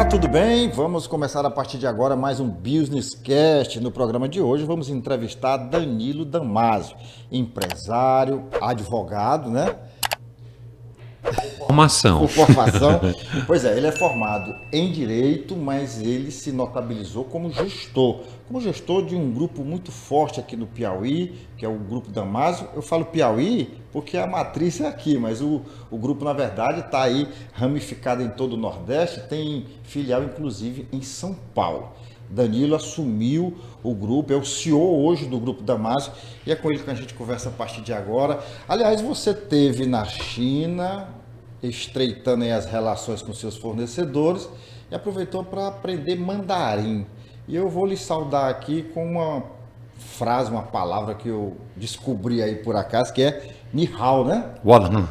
tudo bem? Vamos começar a partir de agora mais um Business Cast. No programa de hoje vamos entrevistar Danilo Damasio, empresário, advogado, né? Formação. Por formação. Pois é, ele é formado em Direito, mas ele se notabilizou como gestor de um grupo muito forte aqui no Piauí, que é o Grupo Damasio. Eu falo Piauí porque a matriz é aqui, mas o grupo, na verdade, está aí ramificado em todo o Nordeste, tem filial, inclusive, em São Paulo. Danilo assumiu o grupo, é o CEO hoje do Grupo Damasio, e é com ele que a gente conversa a partir de agora. Aliás, você teve na China, estreitando aí as relações com seus fornecedores, e aproveitou para aprender mandarim. E eu vou lhe saudar aqui com uma frase, uma palavra que eu descobri aí por acaso, que é Ni Hao, né?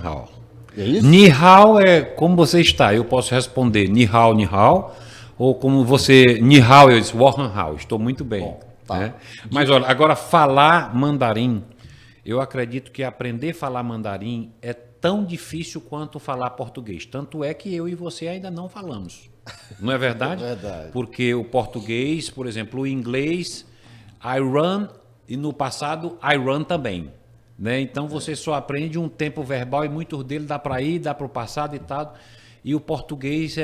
Hao. É isso? Ni Hao é como você está. Eu posso responder Ni Hao. Ou como você, Ni Hao, eu disse Hao. Estou muito bem. Bom, tá. Né? Mas olha, agora falar mandarim, eu acredito que aprender a falar mandarim é tão difícil quanto falar português. Tanto é que eu e você ainda não falamos. Não é verdade? É verdade. Porque o português, por exemplo, o inglês, I run, e no passado, I run também. Né? Então você só aprende um tempo verbal e muitos dele dá para ir, dá para o passado e tal. E o português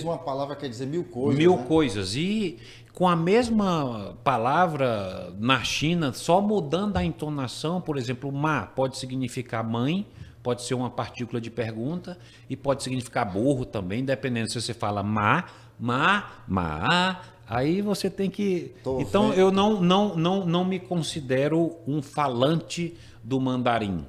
Uma palavra quer dizer mil coisas. Mil né? coisas. E com a mesma palavra na China, só mudando a entonação, por exemplo, ma pode significar mãe, pode ser uma partícula de pergunta e pode significar burro também, dependendo se você fala aí você tem que... Então eu não me considero um falante do mandarim,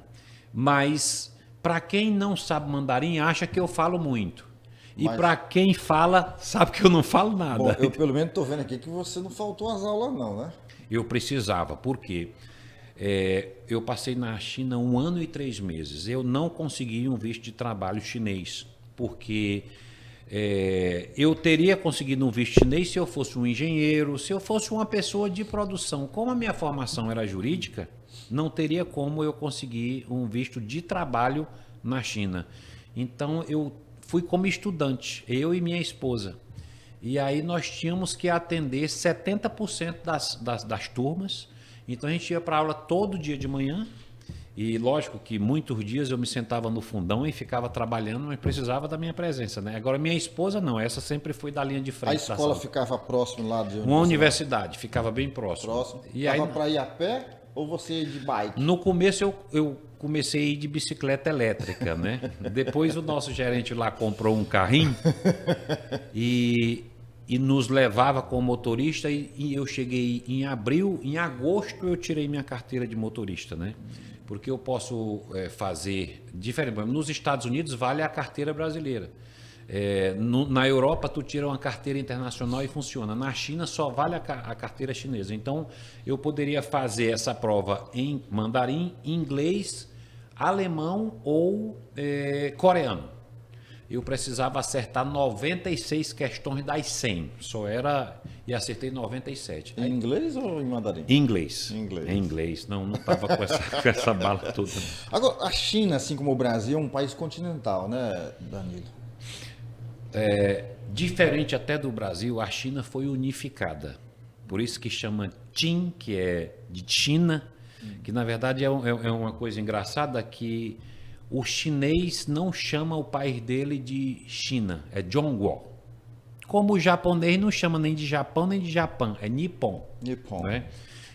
mas para quem não sabe mandarim acha que eu falo muito. E para quem fala, sabe que eu não falo nada. Bom, eu pelo menos estou vendo aqui que você não faltou às aulas não, né? Eu precisava, por quê? Eu passei na China 1 ano e 3 meses. Eu não consegui um visto de trabalho chinês, porque eu teria conseguido um visto chinês se eu fosse um engenheiro, se eu fosse uma pessoa de produção. Como a minha formação era jurídica, não teria como eu conseguir um visto de trabalho na China. Então eu fui como estudante, eu e minha esposa. E aí nós tínhamos que atender 70% das turmas. Então a gente ia para aula todo dia de manhã. E lógico que muitos dias eu me sentava no fundão e ficava trabalhando, mas precisava da minha presença. Né? Agora minha esposa não, essa sempre foi da linha de frente. A escola ficava próximo lá de onde uma universidade, ficava bem próximo. E dava para ir a pé ou você ia de bike? No começo eu comecei a ir de bicicleta elétrica, né? Depois o nosso gerente lá comprou um carrinho e nos levava com motorista e eu cheguei em agosto eu tirei minha carteira de motorista, né? Porque eu posso fazer diferente. Nos Estados Unidos vale a carteira brasileira. Na Europa tu tira uma carteira internacional e funciona. Na China só vale a carteira chinesa. Então eu poderia fazer essa prova em mandarim, inglês, alemão ou coreano. Eu precisava acertar 96 questões das 100. E acertei 97. Em inglês ou em mandarim? Em inglês. Em inglês. Não estava com essa bala toda. Agora, a China, assim como o Brasil, é um país continental, né, Danilo? Diferente até do Brasil, a China foi unificada. Por isso que chama Qin, que é de China, que na verdade é uma coisa engraçada que o chinês não chama o país dele de China, é Zhongguo. Como o japonês não chama nem de Japão nem de Japão, é Nippon. Né?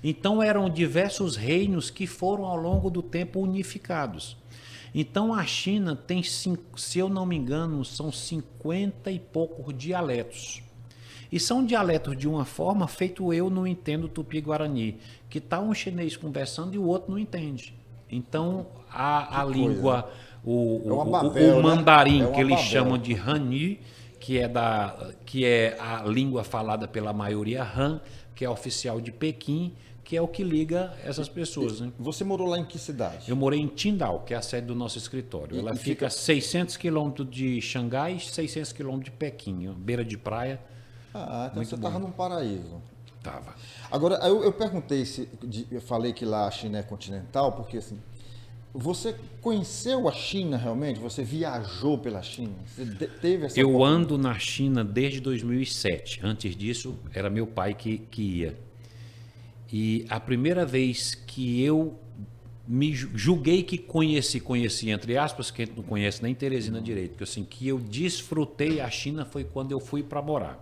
Então eram diversos reinos que foram ao longo do tempo unificados. Então a China tem, se eu não me engano, são 50 e poucos dialetos. E são dialetos de uma forma feito eu não entendo Tupi-Guarani, que está um chinês conversando e o outro não entende. Então a língua, o mandarim, né? Que eles chamam de Hanyu, que é a língua falada pela maioria Han, que é oficial de Pequim, que é o que liga essas pessoas. Né? Você morou lá em que cidade? Eu morei em Qingdao, que é a sede do nosso escritório. Ela fica a 600 quilômetros de Xangai, 600 quilômetros de Pequim, beira de praia. Então você estava num paraíso. Tava. Agora, eu perguntei, eu falei que lá a China é continental, porque assim, Você conheceu a China realmente? Você viajou pela China? Você teve essa Eu oportunidade? ando na China desde 2007. Antes disso, era meu pai que ia. E a primeira vez que eu me julguei que conheci, entre aspas, que a gente não conhece nem Teresina direito, que assim, que eu desfrutei a China foi quando eu fui para morar.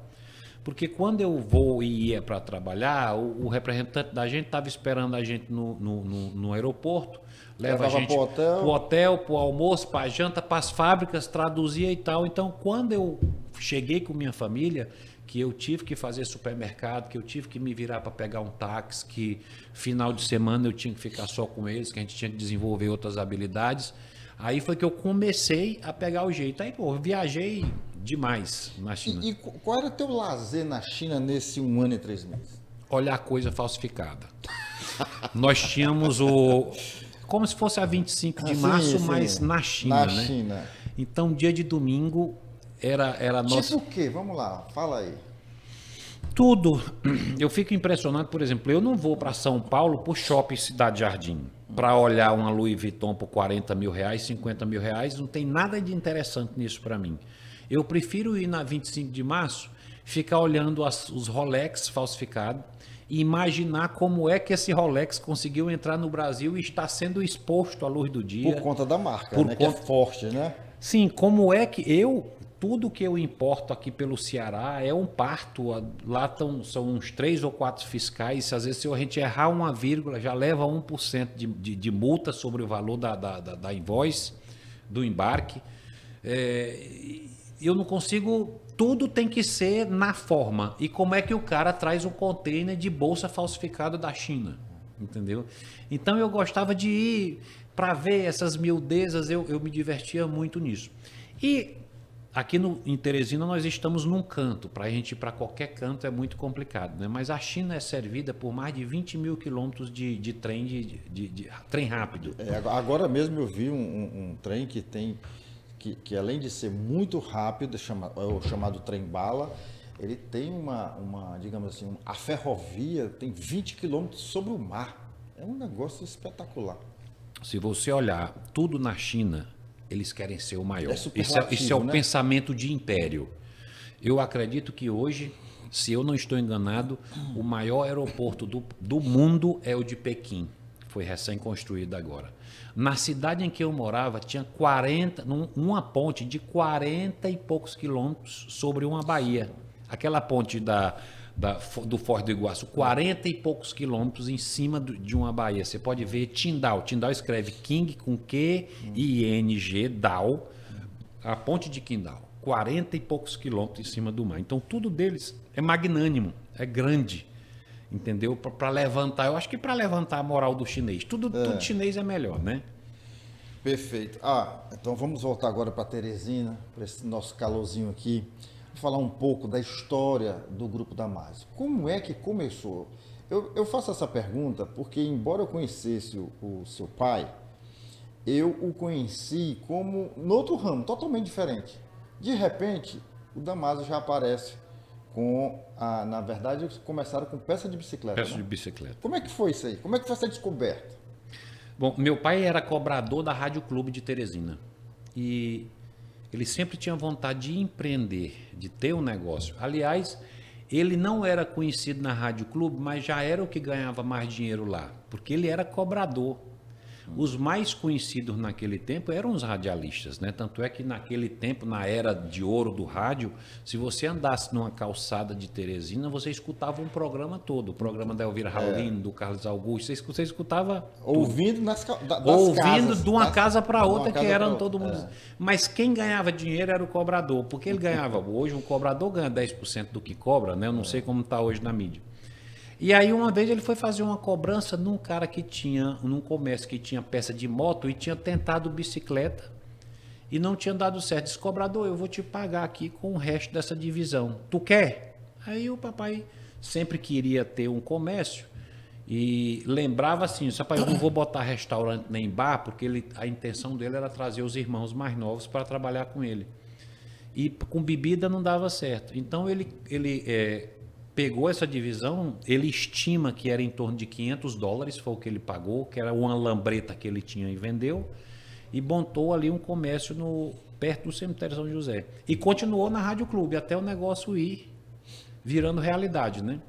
Porque quando eu vou e ia para trabalhar, o representante da gente estava esperando a gente no aeroporto, leva a Levava gente pro hotel. para o almoço, para a janta, para as fábricas, traduzia e tal. Então, quando eu cheguei com minha família, que eu tive que fazer supermercado, que eu tive que me virar para pegar um táxi, que final de semana eu tinha que ficar só com eles, que a gente tinha que desenvolver outras habilidades. Aí foi que eu comecei a pegar o jeito. Aí, pô, eu viajei demais na China. E qual era o teu lazer na China nesse 1 ano e 3 meses? Olhar coisa falsificada. Nós tínhamos o... Como se fosse a 25 de Sim, março, sim. mas na China, Na né? China. Então, dia de domingo era nossa... Tipo o quê? Vamos lá, fala aí. Tudo. Eu fico impressionado, por exemplo, eu não vou para São Paulo por shopping Cidade Jardim para olhar uma Louis Vuitton por 40 mil reais, 50 mil reais. Não tem nada de interessante nisso para mim. Eu prefiro ir na 25 de março, ficar olhando os Rolex falsificados e imaginar como é que esse Rolex conseguiu entrar no Brasil e está sendo exposto à luz do dia. Por conta da marca, Por né? Que é conta- forte, né? Sim, como é que tudo que eu importo aqui pelo Ceará é um parto. Lá são uns 3 ou 4 fiscais. Às vezes, se a gente errar uma vírgula, já leva 1% de multa sobre o valor da invoice, do embarque. Eu não consigo. Tudo tem que ser na forma. E como é que o cara traz um container de bolsa falsificada da China? Entendeu? Então eu gostava de ir para ver essas miudezas, eu me divertia muito nisso. E aqui em Teresina nós estamos num canto, para a gente ir para qualquer canto é muito complicado, né? Mas a China é servida por mais de 20 mil quilômetros de trem, de trem rápido. Agora mesmo eu vi um trem que tem, que além de ser muito rápido, é o chamado trem-bala, ele tem digamos assim, a ferrovia tem 20 quilômetros sobre o mar. É um negócio espetacular. Se você olhar tudo na China, eles querem ser o maior. É Isso superlativo, é o né? pensamento de império. Eu acredito que hoje, se eu não estou enganado, o maior aeroporto do mundo é o de Pequim. Foi recém-construído agora. Na cidade em que eu morava, tinha uma ponte de 40 e poucos quilômetros sobre uma baía. Aquela ponte do Foz do Iguaçu, 40 e poucos quilômetros em cima de uma baía. Você pode ver Tindal. Tindal escreve King com Q, I-N-G, Dal. A ponte de Qingdao, 40 e poucos quilômetros em cima do mar. Então, tudo deles é magnânimo, é grande, entendeu? Para levantar, eu acho que para levantar a moral do chinês. Tudo chinês é melhor, né? Perfeito. Então vamos voltar agora para Teresina, para esse nosso calorzinho aqui. Vou falar um pouco da história do Grupo Damásio. Como é que começou? Eu faço essa pergunta porque, embora eu conhecesse o seu pai, eu o conheci como no outro ramo, totalmente diferente. De repente, o Damásio já aparece na verdade, eles começaram com peça de bicicleta. Peço né? de bicicleta. Como é que foi isso aí? Como é que foi essa descoberta? Bom, meu pai era cobrador da Rádio Clube de Teresina. E ele sempre tinha vontade de empreender, de ter um negócio. Aliás, ele não era conhecido na Rádio Clube, mas já era o que ganhava mais dinheiro lá, porque ele era cobrador. Os mais conhecidos naquele tempo eram os radialistas, né? Tanto é que naquele tempo, na era de ouro do rádio, se você andasse numa calçada de Teresina, você escutava um programa todo. O programa da Elvira Raulino, do Carlos Augusto, você escutava Ouvindo das ouvindo casas, de uma casa para outra, que eram todo outra. mundo. Mas quem ganhava dinheiro era o cobrador, porque ele ganhava. Hoje, um cobrador ganha 10% do que cobra, né? Eu não sei como está hoje na mídia. E aí, uma vez, ele foi fazer uma cobrança num cara num comércio que tinha peça de moto e tinha tentado bicicleta e não tinha dado certo. Disse, cobrador, eu vou te pagar aqui com o resto dessa divisão. Tu quer? Aí o papai sempre queria ter um comércio e lembrava assim, papai, eu não vou botar restaurante nem bar, porque a intenção dele era trazer os irmãos mais novos para trabalhar com ele. E com bebida não dava certo. Então, ele pegou essa divisão, ele estima que era em torno de $500, foi o que ele pagou, que era uma lambreta que ele tinha e vendeu, e montou ali um comércio perto do cemitério São José. E continuou na Rádio Clube, até o negócio ir virando realidade, né?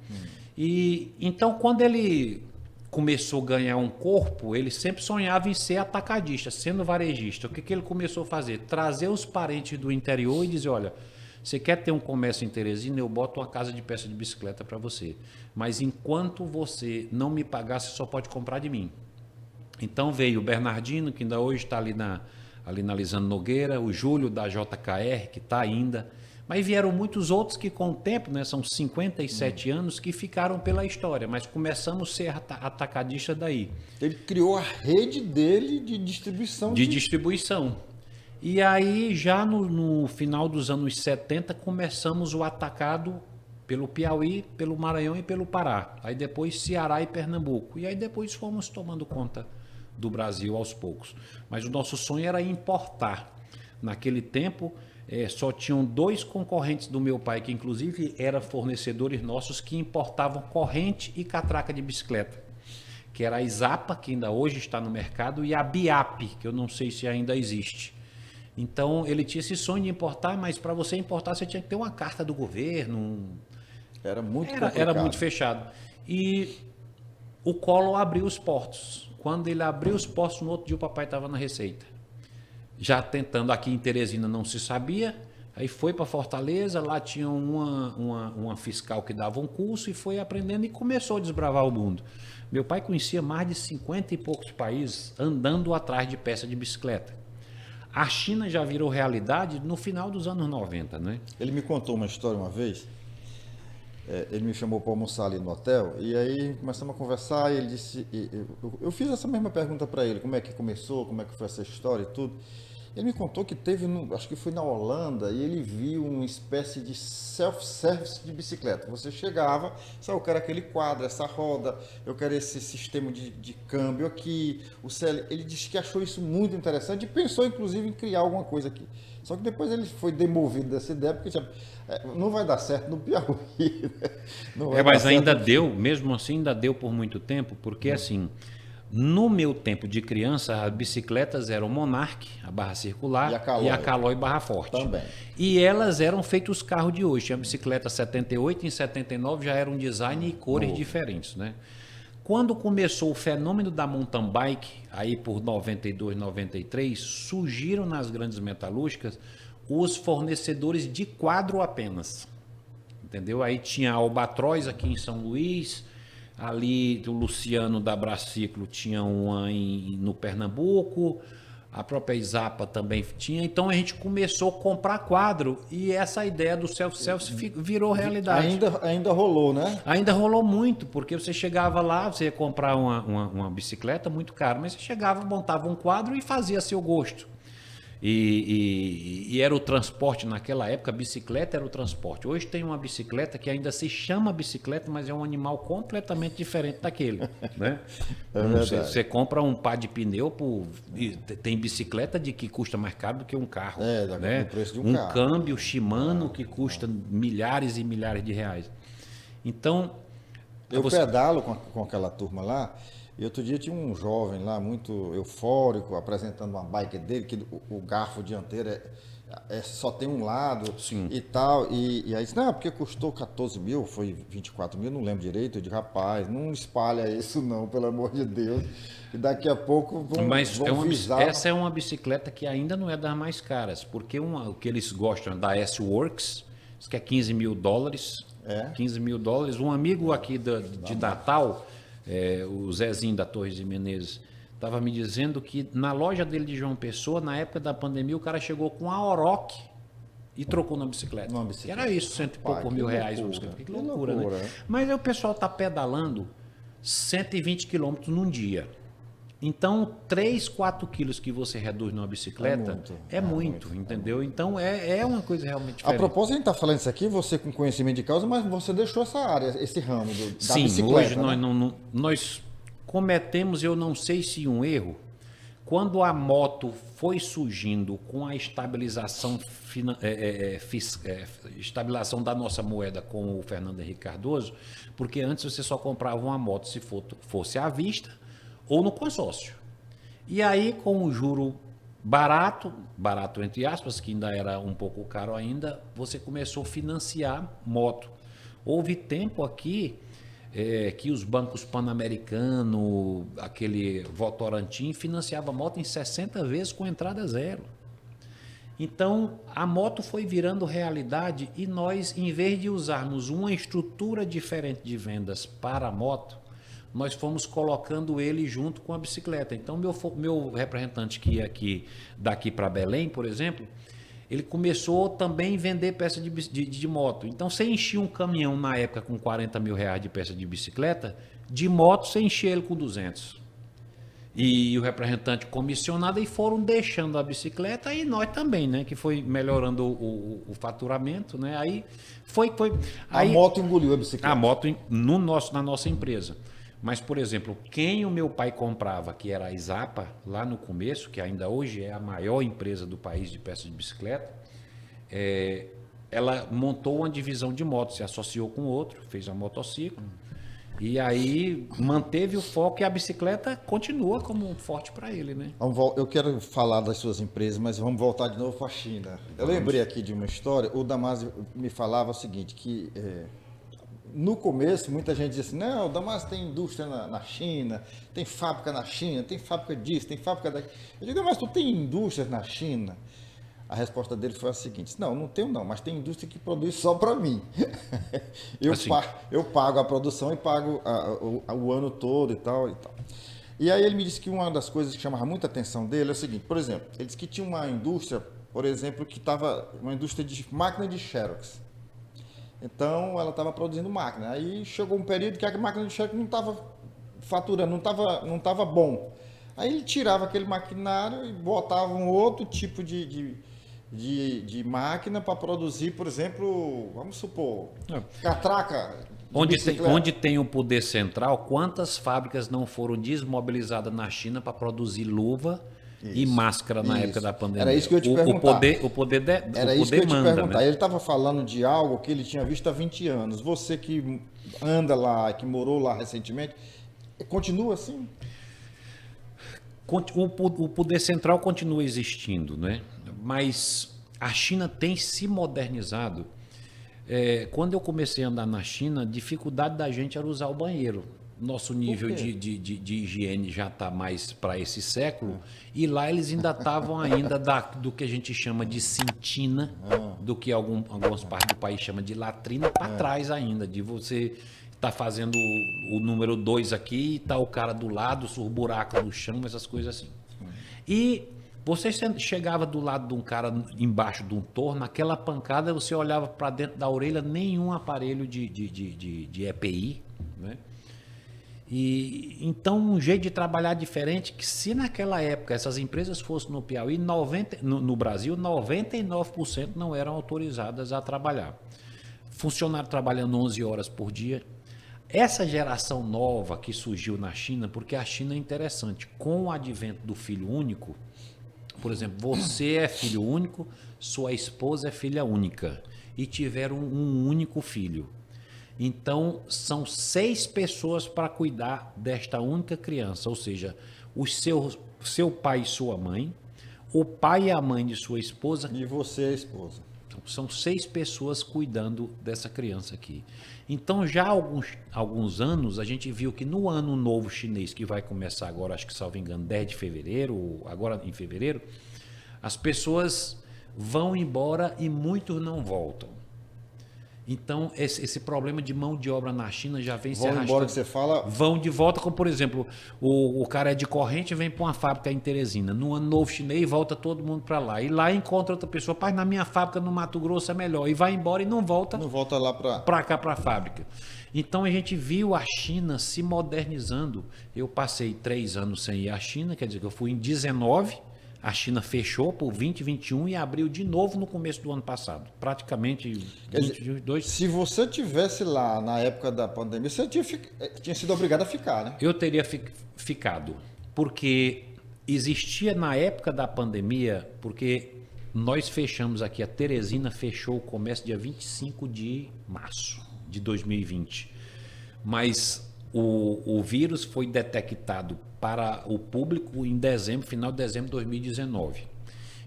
E então, quando ele começou a ganhar um corpo, ele sempre sonhava em ser atacadista, sendo varejista. O que ele começou a fazer? Trazer os parentes do interior e dizer, olha, você quer ter um comércio em Teresina, eu boto uma casa de peça de bicicleta para você. Mas enquanto você não me pagar, você só pode comprar de mim. Então veio o Bernardino, que ainda hoje está ali na Lisandro Nogueira, o Júlio da JKR, que está ainda. Mas vieram muitos outros que com o tempo, né, são 57 anos, que ficaram pela história. Mas começamos a ser atacadistas daí. Ele criou a rede dele de distribuição. De distribuição. E aí, já no final dos anos 70, começamos o atacado pelo Piauí, pelo Maranhão e pelo Pará. Aí depois Ceará e Pernambuco. E aí depois fomos tomando conta do Brasil aos poucos. Mas o nosso sonho era importar. Naquele tempo, só tinham 2 concorrentes do meu pai, que inclusive eram fornecedores nossos, que importavam corrente e catraca de bicicleta. Que era a Isapa, que ainda hoje está no mercado, e a Biap, que eu não sei se ainda existe. Então, ele tinha esse sonho de importar, mas para você importar, você tinha que ter uma carta do governo. Era muito complicado. Era muito fechado. E o Collor abriu os portos. Quando ele abriu os portos, no outro dia o papai estava na Receita. Já tentando, aqui em Teresina não se sabia, aí foi para Fortaleza, lá tinha uma fiscal que dava um curso e foi aprendendo e começou a desbravar o mundo. Meu pai conhecia mais de 50 e poucos países andando atrás de peça de bicicleta. A China já virou realidade no final dos anos 90, né? Ele me contou uma história uma vez. Ele me chamou para almoçar ali no hotel e aí começamos a conversar e ele disse... Eu fiz essa mesma pergunta para ele, como é que começou, como é que foi essa história e tudo. Ele me contou que teve, acho que foi na Holanda, e ele viu uma espécie de self-service de bicicleta. Você chegava, eu quero aquele quadro, essa roda, eu quero esse sistema de câmbio aqui. Ele disse que achou isso muito interessante e pensou, inclusive, em criar alguma coisa aqui. Só que depois ele foi demovido dessa ideia, porque não vai dar certo no Piauí. Né? Mas ainda deu, mesmo assim, ainda deu por muito tempo, porque assim... No meu tempo de criança, as bicicletas eram Monarch, a barra circular, e a Caloi barra forte. Também. E elas eram feitos os carros de hoje. Tinha a bicicleta 78, em 79 já era um design e cores diferentes, né? Quando começou o fenômeno da mountain bike, aí por 92, 93, surgiram nas grandes metalúrgicas os fornecedores de quadro apenas. Entendeu? Aí tinha a Albatroz aqui em São Luís, ali do Luciano da Braciclo tinha uma no Pernambuco, a própria Isapa também tinha. Então a gente começou a comprar quadro e essa ideia do self-service virou realidade. Ainda rolou, né? Ainda rolou muito, porque você chegava lá, você ia comprar uma bicicleta muito cara, mas você chegava, montava um quadro e fazia a seu gosto. E era o transporte naquela época, a bicicleta era o transporte. Hoje tem uma bicicleta que ainda se chama bicicleta, mas é um animal completamente diferente daquele, né? Você compra um par de pneu, tem bicicleta que custa mais caro do que um carro, né? O preço de um carro. Câmbio Shimano que custa milhares e milhares de reais. Então... Eu pedalo com aquela turma lá. E outro dia tinha um jovem lá, muito eufórico, apresentando uma bike dele, que o garfo dianteiro só tem um lado. Sim. E tal. E aí disse, não, porque custou 14 mil, foi 24 mil, não lembro direito. Eu digo, rapaz, não espalha isso não, pelo amor de Deus. E daqui a pouco vão visar... Essa é uma bicicleta que ainda não é das mais caras, porque o que eles gostam da S-Works, que é $15 mil. $15 mil. Um amigo aqui de Natal... o Zezinho da Torres de Menezes estava me dizendo que na loja dele de João Pessoa, na época da pandemia, o cara chegou com a Oroch e trocou na bicicleta. Que era isso, cento e poucos mil reais. Que loucura, né? Mas aí o pessoal está pedalando 120 quilômetros num dia. Então, 3, 4 quilos que você reduz numa bicicleta é muito, entendeu? Então, é uma coisa realmente diferente. A propósito, a gente está falando isso aqui, você com conhecimento de causa, mas você deixou essa área, esse ramo da bicicleta. Sim, hoje nós cometemos, eu não sei se um erro, quando a moto foi surgindo com a estabilização, estabilização da nossa moeda com o Fernando Henrique Cardoso, porque antes você só comprava uma moto se fosse à vista ou no consórcio. E aí, com o juro barato entre aspas, que ainda era um pouco caro ainda, você começou a financiar moto. Houve tempo aqui que os bancos Pan-Americano, aquele Votorantim, financiava moto em 60 vezes com entrada zero. Então, a moto foi virando realidade e nós, em vez de usarmos uma estrutura diferente de vendas para a moto, nós fomos colocando ele junto com a bicicleta. Então, meu representante que ia daqui para Belém, por exemplo, ele começou também a vender peça de moto. Então, você enchia um caminhão na época com 40 mil reais de peça de bicicleta, de moto você enchia ele com 200. E o representante comissionado e foram deixando a bicicleta e nós também, né? Que foi melhorando o faturamento, né? Aí a moto engoliu a bicicleta. A moto na nossa empresa. Mas, por exemplo, quem o meu pai comprava, que era a Isapa, lá no começo, que ainda hoje é a maior empresa do país de peças de bicicleta, ela montou uma divisão de motos, se associou com outro, fez a motociclo, e aí manteve o foco e a bicicleta continua como forte para ele, né? Eu quero falar das suas empresas, mas vamos voltar de novo para a China. Eu lembrei aqui de uma história, o Damásio me falava o seguinte, que... No começo, muita gente dizia assim, não, o Damásio tem indústria na China, tem fábrica na China, tem fábrica disso, tem fábrica daquilo. Eu digo, mas tu tem indústria na China? A resposta dele foi a seguinte, não tenho não, mas tem indústria que produz só para mim. Eu pago a produção e pago o ano todo e tal e tal. E aí ele me disse que uma das coisas que chamava muita atenção dele é o seguinte, por exemplo, ele disse que tinha uma indústria, por exemplo, que estava uma indústria de máquina de Xerox. Então, ela estava produzindo máquina. Aí chegou um período que a máquina de Xerox não estava faturando, não estava bom. Aí ele tirava aquele maquinário e botava um outro tipo de máquina para produzir, por exemplo, vamos supor, catraca. Onde tem o poder central, quantas fábricas não foram desmobilizadas na China para produzir luva e máscara na época da pandemia? Era isso que eu te perguntar. O poder Era isso que eu te perguntar. Né? Ele estava falando de algo que ele tinha visto há 20 anos. Você que anda lá, que morou lá recentemente, continua assim? O poder central continua existindo, né? Mas a China tem se modernizado. Quando eu comecei a andar na China, a dificuldade da gente era usar o banheiro. Nosso nível de higiene já está mais para esse século, e lá eles ainda estavam do que a gente chama de cintina, do que algumas partes do país chama de latrina, para trás ainda, de você estar fazendo o número 2 aqui e tá o cara do lado, o buraco no chão, essas coisas assim. E você chegava do lado de um cara embaixo de um torno, aquela pancada, você olhava para dentro da orelha, nenhum aparelho de EPI, né? E então um jeito de trabalhar diferente, que se naquela época essas empresas fossem no Piauí, no Brasil, 99% não eram autorizadas a trabalhar. Funcionário trabalhando 11 horas por dia. Essa geração nova que surgiu na China, porque a China é interessante, com o advento do filho único, por exemplo, você é filho único, sua esposa é filha única e tiveram um único filho. Então, são 6 pessoas para cuidar desta única criança, ou seja, seu pai e sua mãe, o pai e a mãe de sua esposa. E você, a esposa. Então, são 6 pessoas cuidando dessa criança aqui. Então, já há alguns anos, a gente viu que no ano novo chinês, que vai começar agora, acho que salvo engano, 10 de fevereiro, agora em fevereiro, as pessoas vão embora e muitos não voltam. Então, esse problema de mão de obra na China já vem se arrastando. Vão embora que você fala... Vão de volta, como por exemplo, o cara é de Corrente e vem para uma fábrica em Teresina. No ano novo chinês, volta todo mundo para lá. E lá encontra outra pessoa, pai, na minha fábrica no Mato Grosso é melhor. E vai embora e não volta lá para cá, para a fábrica. Então, a gente viu a China se modernizando. Eu passei 3 anos sem ir à China, quer dizer que eu fui em 19. A China fechou por 2021 e abriu de novo no começo do ano passado. Praticamente 22. Se você tivesse lá na época da pandemia, você tinha sido obrigado a ficar, né? Eu teria ficado, porque existia na época da pandemia, porque nós fechamos aqui, a Teresina fechou o comércio dia 25 de março de 2020. Mas o vírus foi detectado para o público em dezembro, final de dezembro de 2019.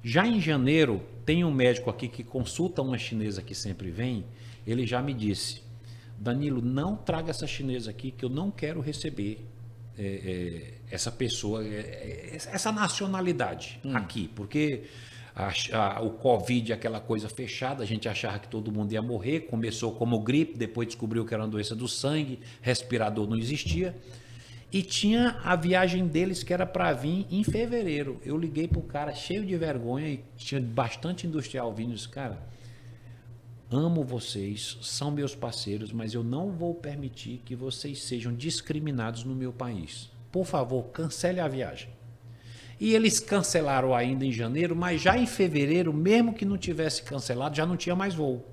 Já em janeiro, tem um médico aqui que consulta uma chinesa que sempre vem, ele já me disse, Danilo, não traga essa chinesa aqui que eu não quero receber essa pessoa, essa nacionalidade aqui, porque o Covid, aquela coisa fechada, a gente achava que todo mundo ia morrer, começou como gripe, depois descobriu que era uma doença do sangue, respirador não existia, e tinha a viagem deles que era para vir em fevereiro. Eu liguei para o cara cheio de vergonha, e tinha bastante industrial vindo, e disse, cara, amo vocês, são meus parceiros, mas eu não vou permitir que vocês sejam discriminados no meu país. Por favor, cancele a viagem. E eles cancelaram ainda em janeiro, mas já em fevereiro, mesmo que não tivesse cancelado, já não tinha mais voo.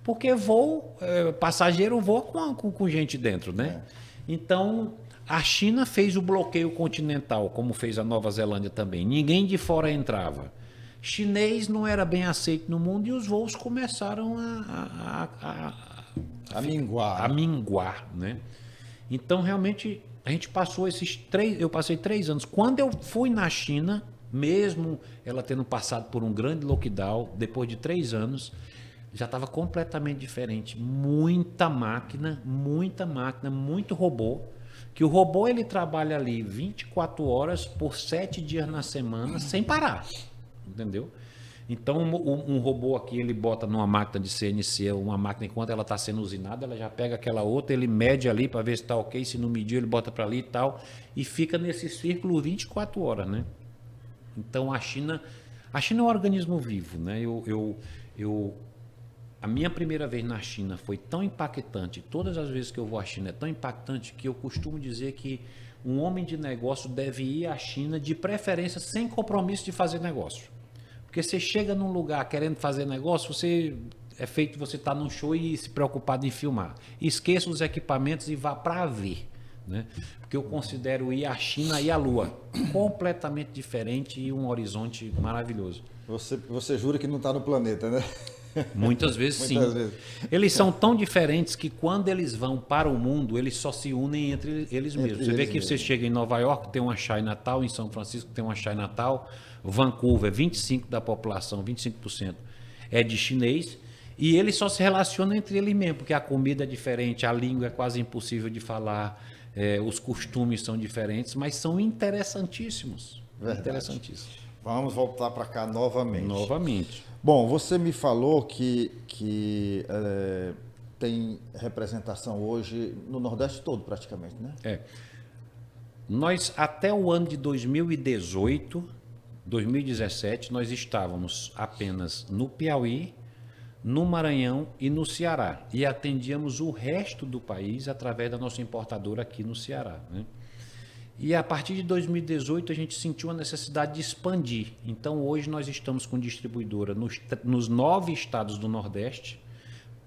Porque voo, passageiro voa com gente dentro, né? Então, a China fez o bloqueio continental, como fez a Nova Zelândia também. Ninguém de fora entrava. Chinês não era bem aceito no mundo e os voos começaram a minguar, né? Então, realmente, a gente passou eu passei 3 anos. Quando eu fui na China, mesmo ela tendo passado por um grande lockdown, depois de 3 anos, já estava completamente diferente. Muita máquina, muito robô. Que o robô ele trabalha ali 24 horas por 7 dias na semana, sem parar. Entendeu? Então, um robô aqui, ele bota numa máquina de CNC, uma máquina, enquanto ela está sendo usinada, ela já pega aquela outra, ele mede ali para ver se está ok, se não medir, ele bota para ali e tal, e fica nesse círculo 24 horas, né? Então, a China é um organismo vivo, né? A minha primeira vez na China foi tão impactante, todas as vezes que eu vou à China é tão impactante que eu costumo dizer que um homem de negócio deve ir à China de preferência sem compromisso de fazer negócio. Porque você chega num lugar querendo fazer negócio, você estar num show e se preocupado em filmar. Esqueça os equipamentos e vá para ver. Né? Porque eu considero ir à China e à Lua. Completamente diferente e um horizonte maravilhoso. Você jura que não está no planeta, né? Muitas vezes sim. Eles são tão diferentes que quando eles vão para o mundo, eles só se unem entre eles mesmos. Você vê que você chega em Nova York, tem uma Chinatown, em São Francisco tem uma Chinatown, Vancouver, 25% da população, 25% é de chinês, e eles só se relacionam entre eles mesmos, porque a comida é diferente, a língua é quase impossível de falar, os costumes são diferentes, mas são interessantíssimos. Verdade. Interessantíssimos. Vamos voltar para cá novamente. Novamente. Bom, você me falou que tem representação hoje no Nordeste todo, praticamente, né? Nós, até o ano de 2018, 2017, nós estávamos apenas no Piauí, no Maranhão e no Ceará. E atendíamos o resto do país através da nossa importadora aqui no Ceará, né? E a partir de 2018 a gente sentiu a necessidade de expandir. Então hoje nós estamos com distribuidora nos 9 estados do Nordeste,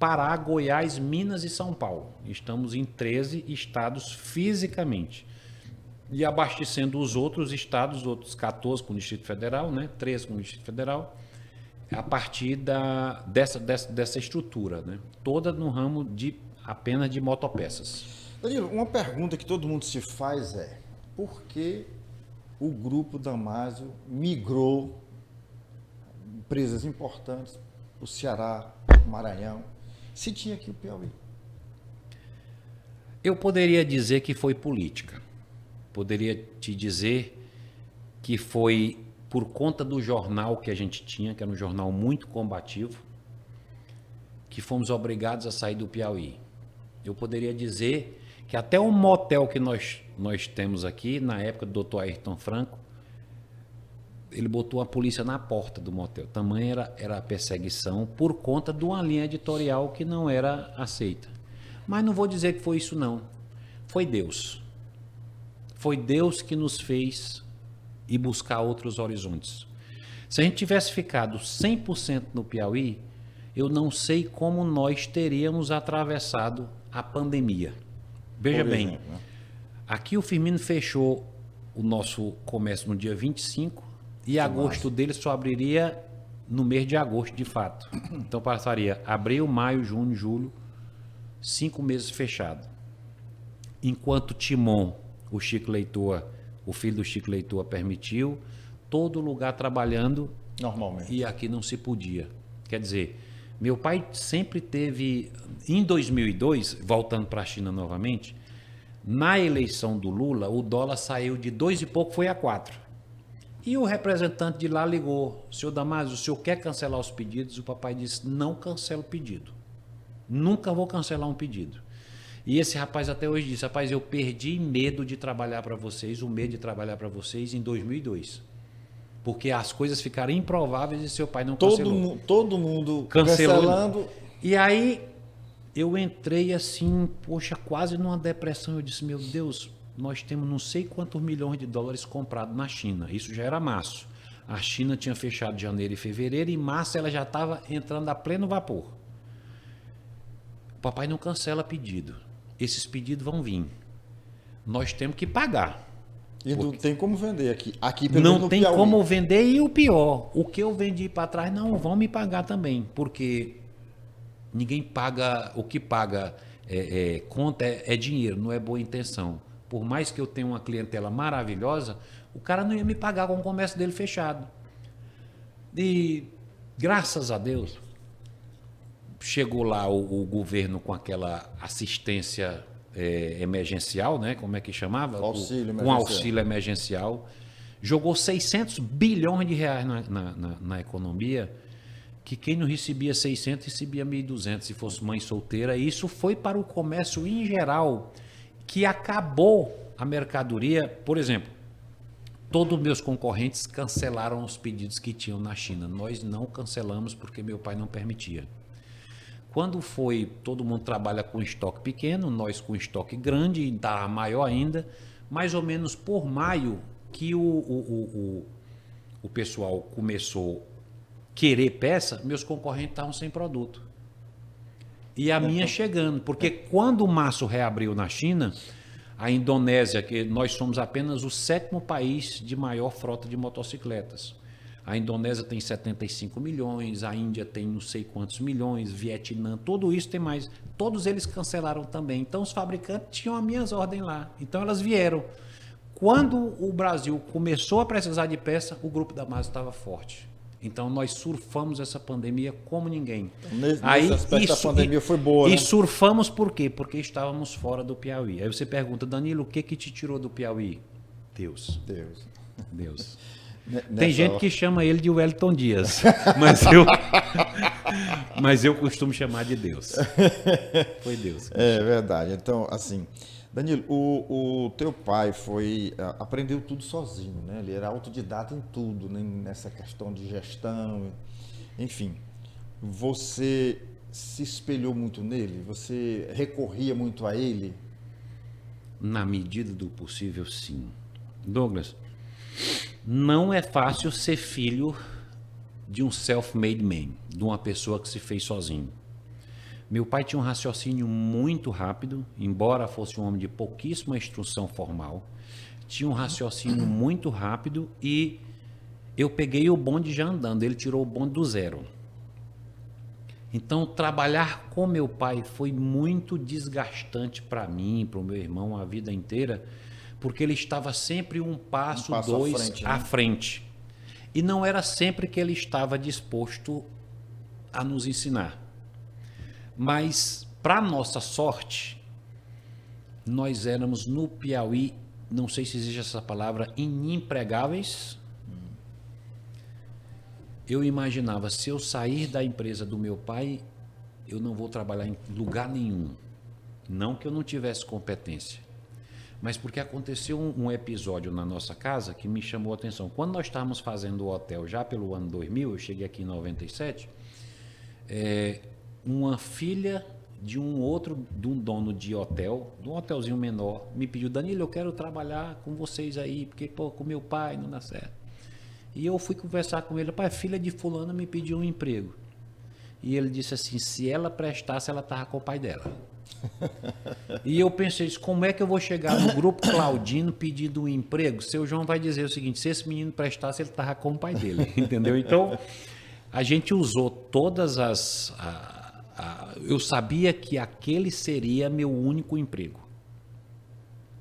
Pará, Goiás, Minas e São Paulo. Estamos em 13 estados fisicamente. E abastecendo os outros estados, outros 14 com o Distrito Federal, né? 13 com o Distrito Federal, a partir dessa estrutura, né? Toda no ramo apenas de motopeças. Danilo, uma pergunta que todo mundo se faz por que o grupo Damásio migrou empresas importantes para o Ceará, Maranhão, se tinha aqui o Piauí? Eu poderia dizer que foi política. Poderia te dizer que foi por conta do jornal que a gente tinha, que era um jornal muito combativo, que fomos obrigados a sair do Piauí. Eu poderia dizer que até o motel que nós temos aqui, na época do Dr. Ayrton Franco, ele botou a polícia na porta do motel. Tamanha era a perseguição por conta de uma linha editorial que não era aceita. Mas não vou dizer que foi isso não. Foi Deus. Foi Deus que nos fez ir buscar outros horizontes. Se a gente tivesse ficado 100% no Piauí, eu não sei como nós teríamos atravessado a pandemia. Veja bem, aqui o Firmino fechou o nosso comércio no dia 25 e agosto dele só abriria no mês de agosto, de fato. Então passaria abril, maio, junho, julho, 5 meses fechado. Enquanto Timon, o Chico Leitor, o filho do Chico Leitor, permitiu, todo lugar trabalhando Normalmente. e aqui não se podia. Quer dizer, meu pai sempre teve, em 2002, voltando para a China novamente, na eleição do Lula, o dólar saiu de 2 e pouco, foi a 4. E o representante de lá ligou: senhor Damásio, o senhor quer cancelar os pedidos? O papai disse: não cancela o pedido. Nunca vou cancelar um pedido. E esse rapaz até hoje disse: rapaz, eu perdi medo de trabalhar para vocês, o medo de trabalhar para vocês em 2002. Porque as coisas ficaram improváveis e seu pai não cancelou. Todo mundo Cancelou. cancelando. E aí eu entrei assim, poxa, quase numa depressão. Eu disse: meu Deus, nós temos não sei quantos milhões de dólares comprados na China. Isso já era março. A China tinha fechado janeiro e fevereiro, e em março ela já estava entrando a pleno vapor. O papai não cancela pedido. Esses pedidos vão vir. Nós temos que pagar. E não tem como vender aqui. Aqui pelo menos Não no tem Piauí. como vender, e o pior, o que eu vendi para trás não vão me pagar também, porque ninguém paga, o que paga conta é dinheiro, não é boa intenção. Por mais que eu tenha uma clientela maravilhosa, o cara não ia me pagar com o comércio dele fechado. E graças a Deus, chegou lá o governo com aquela assistência emergencial, né? Como é que chamava? Com auxílio emergencial. Jogou 600 bilhões de reais na economia, que quem não recebia 600 recebia 1.200 se fosse mãe solteira. E isso foi para o comércio em geral, que acabou a mercadoria. Por exemplo, todos os meus concorrentes cancelaram os pedidos que tinham na China. Nós não cancelamos porque meu pai não permitia. Quando foi, todo mundo trabalha com estoque pequeno, nós com estoque grande, e está maior ainda, mais ou menos por maio que o pessoal começou a querer peça, meus concorrentes estavam sem produto. E a minha chegando, porque quando março reabriu na China, a Indonésia, que nós somos apenas o 7º país de maior frota de motocicletas. A Indonésia tem 75 milhões, a Índia tem não sei quantos milhões, Vietnã, tudo isso tem mais. Todos eles cancelaram também. Então os fabricantes tinham as minhas ordens lá. Então elas vieram. Quando o Brasil começou a precisar de peça, o Grupo Damásio estava forte. Então nós surfamos essa pandemia como ninguém. Nesse aspecto a pandemia foi boa, né? E surfamos por quê? Porque estávamos fora do Piauí. Aí você pergunta: Danilo, o que te tirou do Piauí? Deus. Tem gente que chama ele de Wellington Dias, mas eu costumo chamar de Deus. Foi Deus. É verdade. Então, assim, Danilo, o teu pai aprendeu tudo sozinho, né? Ele era autodidata em tudo, né? Nessa questão de gestão, enfim. Você se espelhou muito nele? Você recorria muito a ele? Na medida do possível, sim. Douglas, não é fácil ser filho de um self-made man, de uma pessoa que se fez sozinho. Meu pai tinha um raciocínio muito rápido, embora fosse um homem de pouquíssima instrução formal. Tinha um raciocínio muito rápido e eu peguei o bonde já andando, ele tirou o bonde do zero. Então, trabalhar com meu pai foi muito desgastante para mim, para o meu irmão, a vida inteira, porque ele estava sempre um passo dois à frente. E não era sempre que ele estava disposto a nos ensinar. Mas, para nossa sorte, nós éramos no Piauí, não sei se existe essa palavra, inempregáveis. Eu imaginava, se eu sair da empresa do meu pai, eu não vou trabalhar em lugar nenhum. Não que eu não tivesse competência, mas porque aconteceu um episódio na nossa casa que me chamou a atenção. Quando nós estávamos fazendo o hotel, já pelo ano 2000, eu cheguei aqui em 97, uma filha de um dono de hotel, de um hotelzinho menor, me pediu: Danilo, eu quero trabalhar com vocês aí, porque com meu pai não dá certo. E eu fui conversar com ele: pai, filha de fulano me pediu um emprego. E ele disse assim: se ela prestasse, ela estava com o pai dela. E eu pensei, como é que eu vou chegar no grupo Claudino pedindo um emprego? Seu João vai dizer o seguinte, se esse menino prestasse, ele estava com o pai dele, entendeu? Então, a gente usou todas as... eu sabia que aquele seria meu único emprego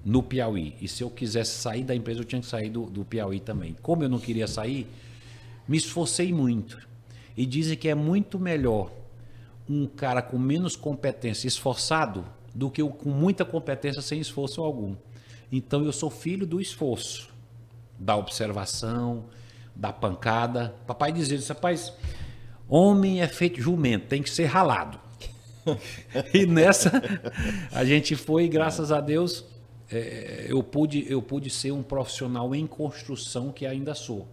no Piauí. E se eu quisesse sair da empresa, eu tinha que sair do Piauí também. Como eu não queria sair, me esforcei muito. E dizem que é muito melhor um cara com menos competência esforçado do que com muita competência sem esforço algum. Então eu sou filho do esforço, da observação, da pancada. Papai dizia, rapaz, homem é feito jumento, tem que ser ralado. E nessa a gente foi, graças a Deus, eu pude ser um profissional em construção que ainda sou,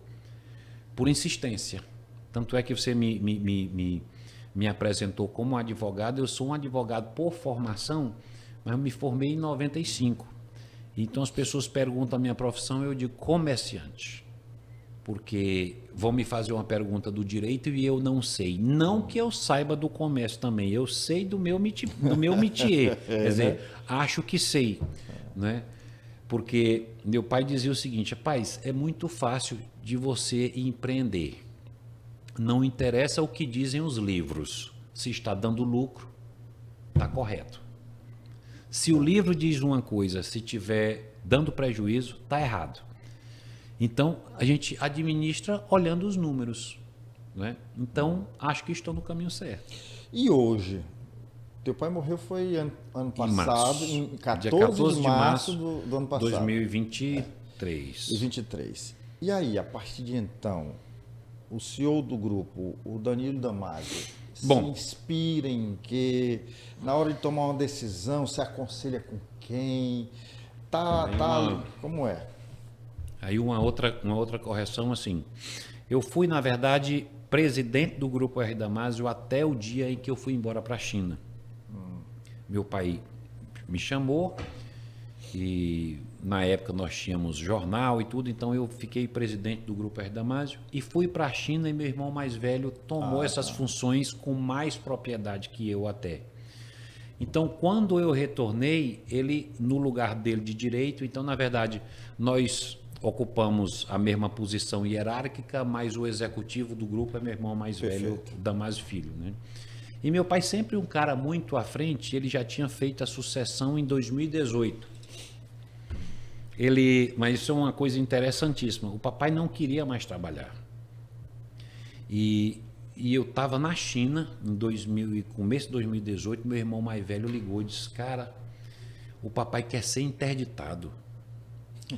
por insistência. Tanto é que você me apresentou como advogado. Eu sou um advogado por formação, mas eu me formei em 95. Então as pessoas perguntam a minha profissão, eu digo comerciante. Porque vão me fazer uma pergunta do direito e eu não sei. Não que eu saiba do comércio também, eu sei do meu métier. Quer dizer, acho que sei, né? Porque meu pai dizia o seguinte, rapaz, é muito fácil de você empreender. Não interessa o que dizem os livros. Se está dando lucro, está correto. Se o livro diz uma coisa, se estiver dando prejuízo, está errado. Então, a gente administra olhando os números, né? Então, acho que estou no caminho certo. E hoje? Teu pai morreu foi ano passado, em 14 14 de março do ano passado. 2023. 2023. E aí, a partir de então, o CEO do grupo, o Danilo Damasio, se inspira em quê? Na hora de tomar uma decisão, se aconselha com quem? Como é? Aí uma outra correção, assim, eu fui, na verdade, presidente do Grupo R. Damasio até o dia em que eu fui embora para a China. Meu pai me chamou e na época nós tínhamos jornal e tudo, então eu fiquei presidente do Grupo R. Damasio e fui para a China e meu irmão mais velho tomou essas funções com mais propriedade que eu até. Então, quando eu retornei, ele no lugar dele de direito, então, na verdade, nós ocupamos a mesma posição hierárquica, mas o executivo do grupo é meu irmão mais velho, Damasio Filho, né? E meu pai sempre um cara muito à frente, ele já tinha feito a sucessão em 2018. Mas isso é uma coisa interessantíssima, o papai não queria mais trabalhar. E eu estava na China, começo de 2018, meu irmão mais velho ligou e disse, cara, o papai quer ser interditado.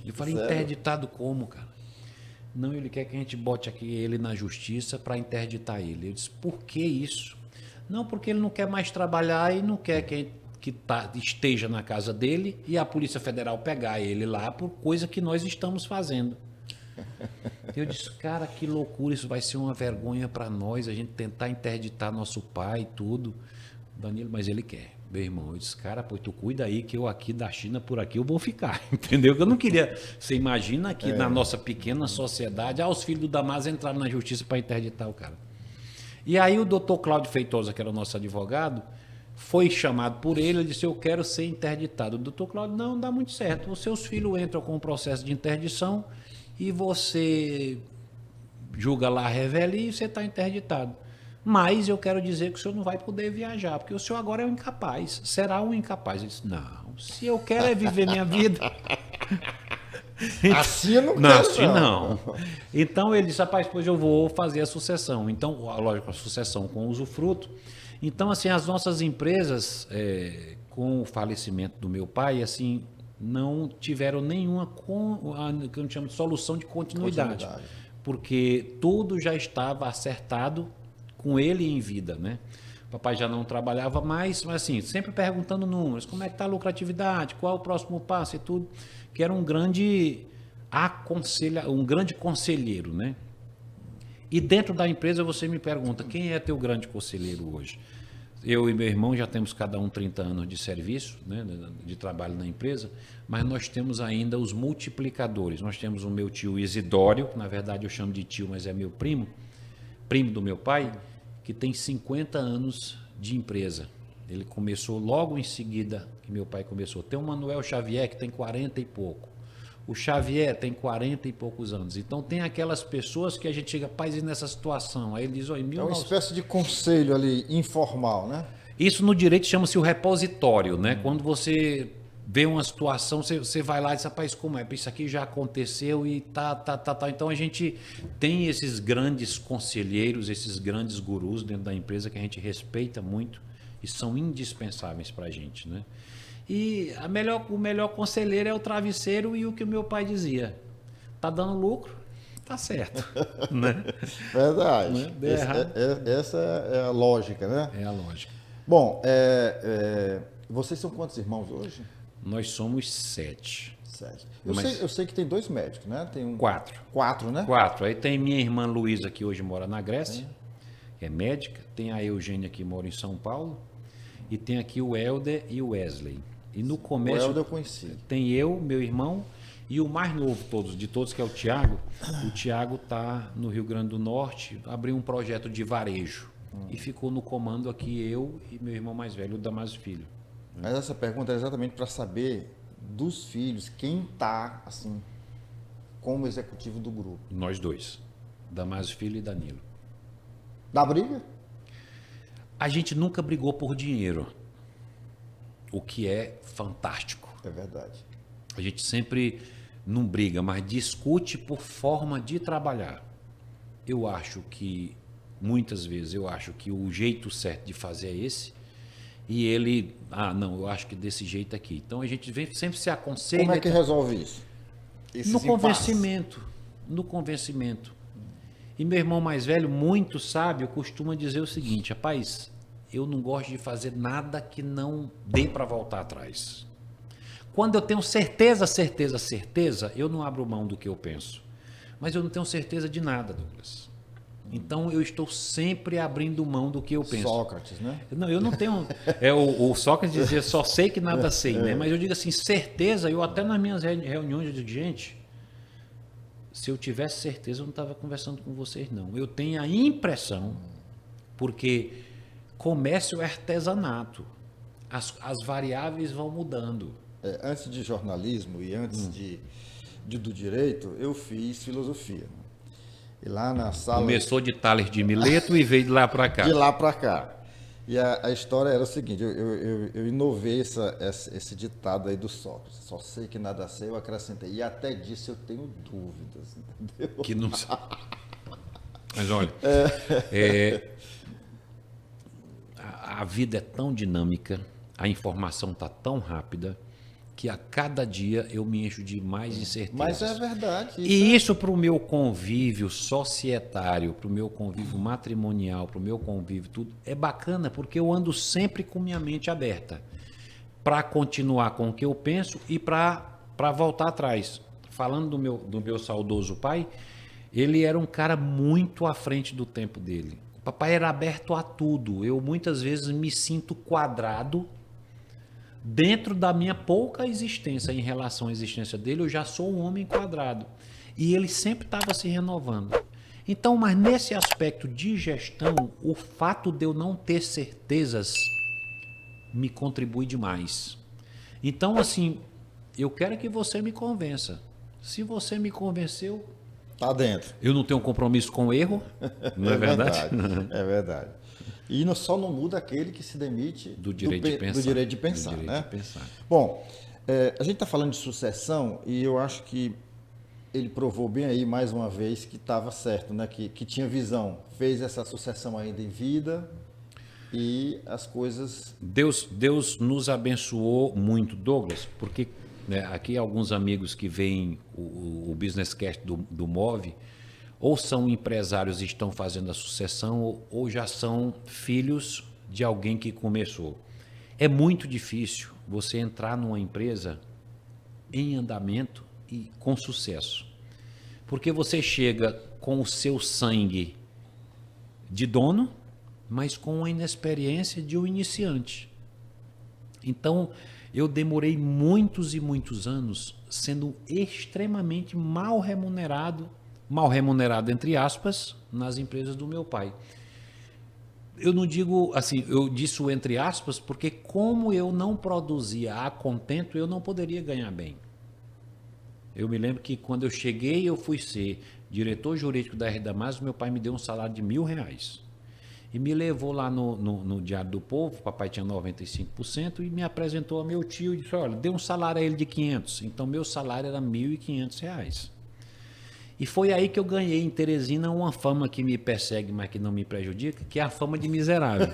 Eu falei, sério? Interditado como, cara? Não, ele quer que a gente bote aqui ele na justiça para interditar ele. Eu disse, por que isso? Não, porque ele não quer mais trabalhar e não quer que esteja na casa dele e a Polícia Federal pegar ele lá por coisa que nós estamos fazendo. Eu disse, cara, que loucura, isso vai ser uma vergonha para nós, a gente tentar interditar nosso pai e tudo. Danilo, mas ele quer. Meu irmão, eu disse, cara, pô, tu cuida aí que eu aqui da China, por aqui eu vou ficar, entendeu? Que eu não queria, você imagina aqui na nossa pequena sociedade, os filhos do Damasio entraram na justiça para interditar o cara. E aí o doutor Cláudio Feitosa, que era o nosso advogado, foi chamado por ele disse, eu quero ser interditado. O doutor Cláudio, não dá muito certo, os seus filhos entram com o processo de interdição e você julga lá, revela e você está interditado. Mas eu quero dizer que o senhor não vai poder viajar, porque o senhor agora é um incapaz. Será um incapaz. Ele disse, não, se eu quero é viver minha vida... Assim eu não quero, não. Assim não. Então ele disse, rapaz, pois eu vou fazer a sucessão. Então, lógico, a sucessão com usufruto. Então, assim, as nossas empresas, com o falecimento do meu pai, assim, não tiveram nenhuma, que eu chamo de solução de continuidade. Porque tudo já estava acertado com ele em vida, né? O papai já não trabalhava mais, mas assim, sempre perguntando números, como é que está a lucratividade, qual é o próximo passo e tudo, que era um grande conselheiro, né? E dentro da empresa você me pergunta, quem é teu grande conselheiro hoje? Eu e meu irmão já temos cada um 30 anos de serviço, né, de trabalho na empresa, mas nós temos ainda os multiplicadores. Nós temos o meu tio Isidório, na verdade eu chamo de tio, mas é meu primo do meu pai, que tem 50 anos de empresa. Ele começou logo em seguida que meu pai começou. Tem o Manuel Xavier, que tem 40 e pouco. O Xavier tem 40 e poucos anos. Então tem aquelas pessoas que a gente chega, rapaz, e nessa situação? Aí ele diz, É uma espécie de conselho ali, informal, né? Isso no direito chama-se o repositório, né? Quando você vê uma situação, você vai lá e diz, rapaz, como é? Isso aqui já aconteceu e tá. Então a gente tem esses grandes conselheiros, esses grandes gurus dentro da empresa que a gente respeita muito e são indispensáveis para a gente, né? E o melhor conselheiro é o travesseiro e o que o meu pai dizia. Tá dando lucro, tá certo, né? Verdade. Né? Essa é a lógica, né? É a lógica. Bom, vocês são quantos irmãos hoje? Nós somos 7. 7. Mas- Eu sei que tem 2 médicos, né? Tem 4. 4, né? 4. Aí tem minha irmã Luísa, que hoje mora na Grécia, que é médica. Tem a Eugênia, que mora em São Paulo. E tem aqui o Helder e o Wesley. E no O comércio Helder eu conheci. tem eu, meu irmão, e o mais novo de todos, que é o Tiago. O Tiago está no Rio Grande do Norte, abriu um projeto de varejo. E ficou no comando aqui eu e meu irmão mais velho, o Damásio Filho. Mas essa pergunta é exatamente para saber dos filhos, quem está, assim, como executivo do grupo. Nós dois, Damásio Filho e Danilo. Dá briga? A gente nunca brigou por dinheiro, o que é fantástico. É verdade. A gente sempre não briga, mas discute por forma de trabalhar. Eu acho que, muitas vezes, o jeito certo de fazer é esse. E ele, não, eu acho que desse jeito aqui. Então a gente sempre se aconselha. Como é que resolve isso? Esses No impasses? convencimento. No convencimento. E meu irmão mais velho, muito sábio, costuma dizer o seguinte: rapaz, eu não gosto de fazer nada que não dê para voltar atrás. Quando eu tenho certeza, eu não abro mão do que eu penso. Mas eu não tenho certeza de nada, Douglas. Então eu estou sempre abrindo mão do que eu penso. Sócrates, né? Não, eu não tenho. O Sócrates dizia, só sei que nada sei, né? Mas eu digo assim, certeza, eu até nas minhas reuniões eu digo, gente, se eu tivesse certeza, eu não estava conversando com vocês, não. Eu tenho a impressão, porque comércio é artesanato. As variáveis vão mudando. Antes de jornalismo e antes do direito, eu fiz filosofia. E lá na sala... Começou de Tales de Mileto e veio de lá para cá. De lá para cá. E a história era o seguinte, eu inovei esse ditado aí do Sócrates. Só sei que nada sei, eu acrescentei. E até disso eu tenho dúvidas, entendeu? Que não sabe. Mas olha, a vida é tão dinâmica, a informação está tão rápida, que a cada dia eu me encho de mais incertezas. Mas é verdade. E isso para o meu convívio societário, para o meu convívio matrimonial, para o meu convívio tudo, é bacana, porque eu ando sempre com minha mente aberta para continuar com o que eu penso e para voltar atrás. Falando do meu saudoso pai, ele era um cara muito à frente do tempo dele. O papai era aberto a tudo. Eu muitas vezes me sinto quadrado dentro da minha pouca existência em relação à existência dele. Eu já sou um homem quadrado. E ele sempre estava se renovando. Então, mas nesse aspecto de gestão, o fato de eu não ter certezas me contribui demais. Então, assim, eu quero que você me convença. Se você me convenceu, Tá dentro. eu não tenho compromisso com o erro, não é verdade? É verdade. E só não muda aquele que se demite Do direito de pensar. Do direito de pensar, Do direito né? de pensar. Bom, a gente está falando de sucessão e eu acho que ele provou bem aí mais uma vez que estava certo, né? Que tinha visão. Fez essa sucessão ainda em vida e as coisas... Deus nos abençoou muito, Douglas, porque aqui alguns amigos que veem o Business Cast do Move, ou são empresários e estão fazendo a sucessão, ou já são filhos de alguém que começou. É muito difícil você entrar numa empresa em andamento e com sucesso. Porque você chega com o seu sangue de dono, mas com a inexperiência de um iniciante. Então, eu demorei muitos e muitos anos sendo extremamente mal remunerado entre aspas, nas empresas do meu pai. eu não digo assim, eu disse o entre aspas, porque como eu não produzia a contento, eu não poderia ganhar bem. Eu me lembro que quando eu cheguei, eu fui ser diretor jurídico da RD Mais, meu pai me deu um salário de R$ 1.000. E me levou lá no Diário do Povo, o papai tinha 95%, e me apresentou a meu tio e disse, olha, deu um salário a ele de 500. Então, meu salário era R$ 1.500. E foi aí que eu ganhei em Teresina uma fama que me persegue, mas que não me prejudica, que é a fama de miserável.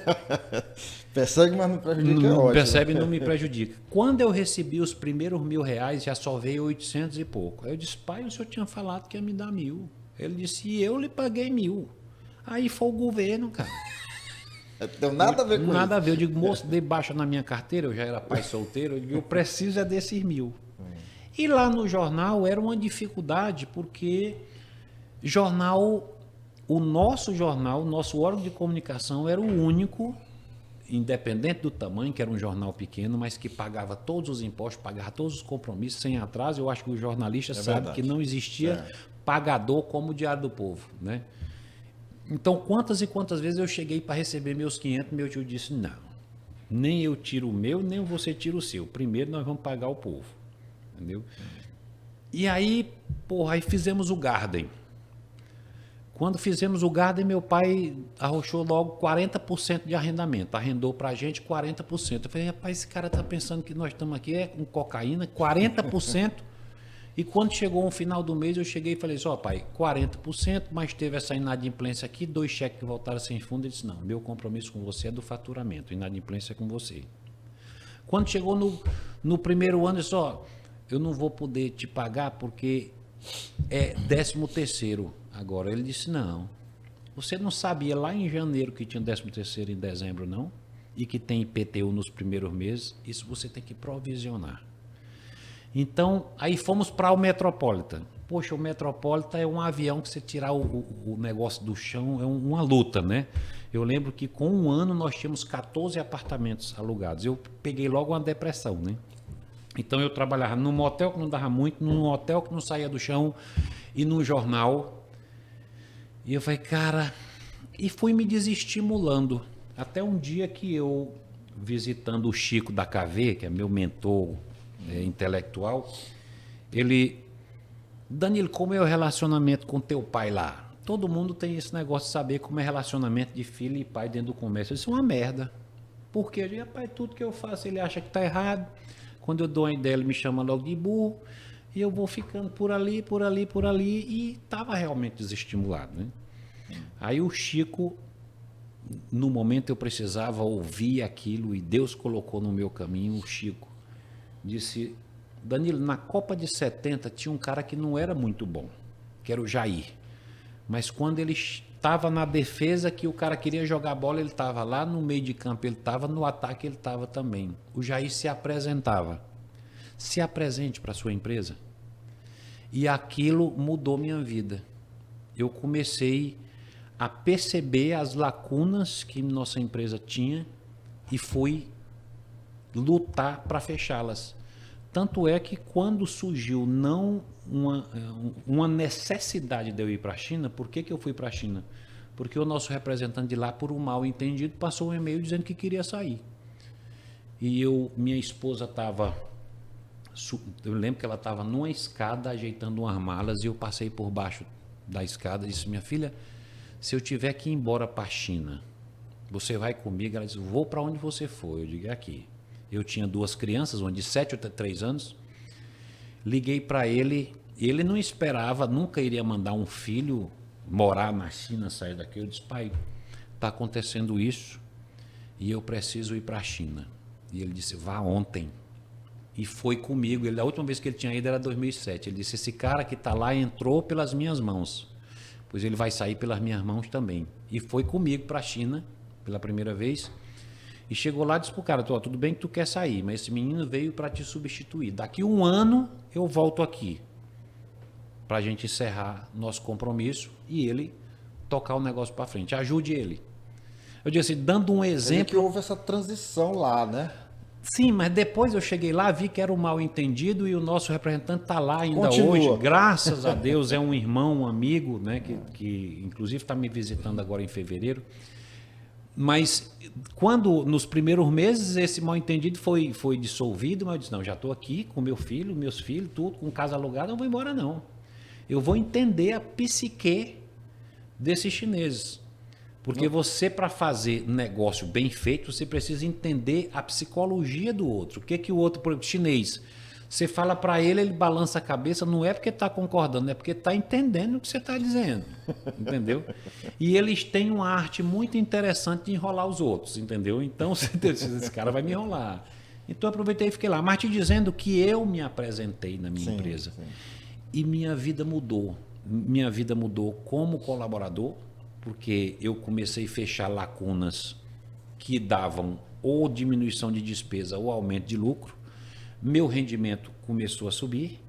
Persegue, mas não prejudica, é Não ótimo. percebe, não me prejudica. Quando eu recebi os primeiros R$ 1.000, já só veio 800 e pouco. Aí eu disse, pai, o senhor tinha falado que ia me dar 1.000. Ele disse, e eu lhe paguei 1.000. Aí foi o governo, cara. Não tem nada a ver com isso. Nada a ver. Eu digo, moço, dei baixa na minha carteira, eu já era pai solteiro, eu digo, eu preciso é desses 1.000. E lá no jornal era uma dificuldade, porque o nosso órgão de comunicação era o único, independente do tamanho, que era um jornal pequeno, mas que pagava todos os impostos, pagava todos os compromissos sem atraso. Eu acho que o jornalista sabe que não existia pagador como o Diário do Povo, né? Então, quantas e quantas vezes eu cheguei para receber meus 500, meu tio disse, não, nem eu tiro o meu, nem você tira o seu. Primeiro nós vamos pagar o povo, entendeu? E aí, aí fizemos o Garden. Quando fizemos o Garden, meu pai arrochou logo 40% de arrendamento. Arrendou para a gente 40%. Eu falei, rapaz, esse cara está pensando que nós estamos aqui com cocaína, 40%. E quando chegou no final do mês, eu cheguei e falei assim, pai, 40%, mas teve essa inadimplência aqui, 2 cheques que voltaram sem fundo. Ele disse, não, meu compromisso com você é do faturamento, inadimplência é com você. Quando chegou no primeiro ano, ele disse, eu não vou poder te pagar porque é 13º agora. Ele disse, não, você não sabia lá em janeiro que tinha 13º em dezembro, não? E que tem IPTU nos primeiros meses, isso você tem que provisionar. Então, aí fomos para o Metropolitan. Poxa, o Metropolitan é um avião que você tirar o negócio do chão, é uma luta, né? Eu lembro que com um ano nós tínhamos 14 apartamentos alugados. Eu peguei logo uma depressão, né? Então eu trabalhava num motel que não dava muito, num hotel que não saía do chão e num jornal. E eu falei, cara, e fui me desestimulando. Até um dia que eu, visitando o Chico da KV, que é meu mentor intelectual, ele, Danilo, como é o relacionamento com teu pai lá? Todo mundo tem esse negócio de saber como é relacionamento de filho e pai dentro do comércio. Isso é uma merda. Porque, rapaz, tudo que eu faço ele acha que está errado. Quando eu dou uma ideia, ele me chama logo de burro. E eu vou ficando por ali. E estava realmente desestimulado, né? Aí o Chico, no momento eu precisava ouvir aquilo e Deus colocou no meu caminho o Chico. Disse, Danilo, na Copa de 70 tinha um cara que não era muito bom, que era o Jair. Mas quando ele estava na defesa, que o cara queria jogar bola, ele estava lá, no meio de campo ele estava, no ataque ele estava também. O Jair se apresentava. Se apresente para a sua empresa. E aquilo mudou minha vida. Eu comecei a perceber as lacunas que nossa empresa tinha e fui lutar para fechá-las. Tanto é que quando surgiu não uma necessidade de eu ir para a China, por que eu fui para a China? Porque o nosso representante de lá, por um mal entendido, passou um e-mail dizendo que queria sair. E minha esposa estava, eu lembro que ela estava numa escada ajeitando umas malas e eu passei por baixo da escada e disse, minha filha, se eu tiver que ir embora para a China, você vai comigo? Ela disse, vou para onde você for. Eu digo, aqui. Eu tinha 2 crianças, uma de 7 e outra de 3 anos. Liguei para ele, ele não esperava, nunca iria mandar um filho morar na China, sair daqui. Eu disse, pai, está acontecendo isso e eu preciso ir para a China. E ele disse, vá ontem. E foi comigo. A última vez que ele tinha ido era 2007. Ele disse, esse cara que está lá entrou pelas minhas mãos, pois ele vai sair pelas minhas mãos também. E foi comigo para a China pela primeira vez. E chegou lá e disse pro cara, tudo bem que tu quer sair, mas esse menino veio para te substituir. Daqui 1 ano eu volto aqui para a gente encerrar nosso compromisso e ele tocar o negócio para frente. Ajude ele. Eu disse assim, dando um exemplo... que houve essa transição lá, né? Sim, mas depois eu cheguei lá, vi que era um mal entendido e o nosso representante está lá ainda Continua. hoje. Graças a Deus, é um irmão, um amigo, né, que inclusive está me visitando agora em fevereiro. Mas quando, nos primeiros meses, esse mal-entendido foi dissolvido, mas eu disse, não, já estou aqui com meu filho, meus filhos, tudo, com casa alugada, não vou embora não. Eu vou entender a psique desses chineses. Porque você, para fazer negócio bem feito, você precisa entender a psicologia do outro. O que que o outro, por exemplo, chinês, você fala para ele, ele balança a cabeça, não é porque está concordando, é porque está entendendo o que você está dizendo, entendeu? E eles têm uma arte muito interessante de enrolar os outros, entendeu? Então, esse cara vai me enrolar. Então, eu aproveitei e fiquei lá. Mas te dizendo que eu me apresentei na minha empresa. Sim. E minha vida mudou. Minha vida mudou como colaborador, porque eu comecei a fechar lacunas que davam ou diminuição de despesa ou aumento de lucro. Meu rendimento começou a subir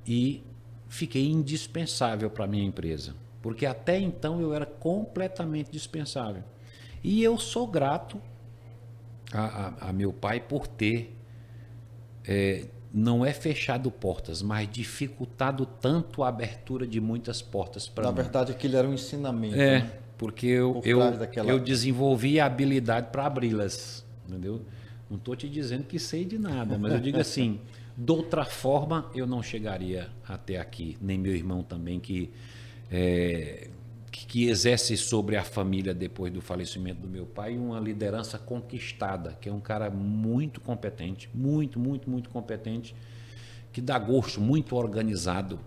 e fiquei indispensável para a minha empresa, porque até então eu era completamente dispensável. E eu sou grato a meu pai por ter, não é fechado portas, mas dificultado tanto a abertura de muitas portas para mim. Na verdade, aquilo era um ensinamento. Né? Porque eu desenvolvi a habilidade para abri-las, entendeu? Não estou te dizendo que sei de nada, mas eu digo assim, de outra forma eu não chegaria até aqui, nem meu irmão também, que exerce sobre a família depois do falecimento do meu pai uma liderança conquistada, que é um cara muito competente, muito competente, que dá gosto, muito organizado,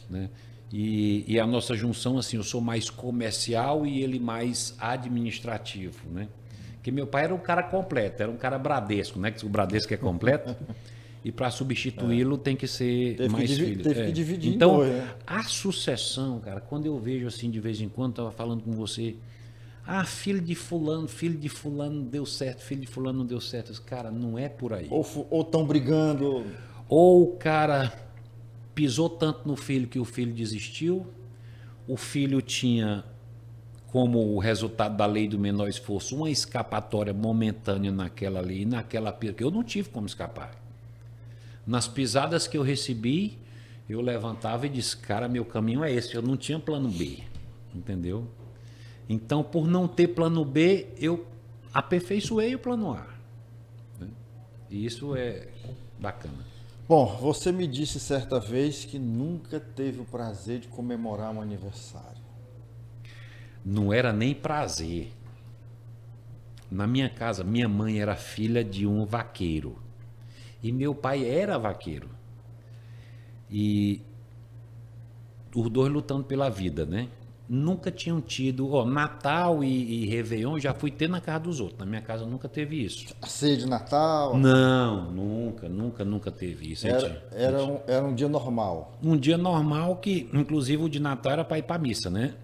né? E a nossa junção, assim, eu sou mais comercial e ele mais administrativo, né? Porque meu pai era um cara completo, era um cara Bradesco, né? Que o Bradesco é completo. E para substituí-lo tem que ser mais filho. Teve que dividir então, em dois, né? A sucessão, cara, quando eu vejo assim de vez em quando, estava falando com você, filho de fulano deu certo, filho de fulano não deu certo. Cara, não é por aí. Ou estão brigando. Ou o cara pisou tanto no filho que o filho desistiu, o filho tinha como o resultado da lei do menor esforço, uma escapatória momentânea naquela lei, naquela pisa, que eu não tive como escapar. Nas pisadas que eu recebi, eu levantava e disse, cara, meu caminho é esse, eu não tinha plano B, entendeu? Então, por não ter plano B, eu aperfeiçoei o plano A. Né? E isso é bacana. Bom, você me disse certa vez que nunca teve o prazer de comemorar um aniversário. Não era nem prazer. Na minha casa, minha mãe era filha de um vaqueiro. E meu pai era vaqueiro. E os dois lutando pela vida, né? Nunca tinham tido... Natal e Réveillon já fui ter na casa dos outros. Na minha casa nunca teve isso. A ceia de Natal? Não, nunca teve isso. Era um dia normal? Um dia normal que, inclusive, o de Natal era para ir para a missa, né?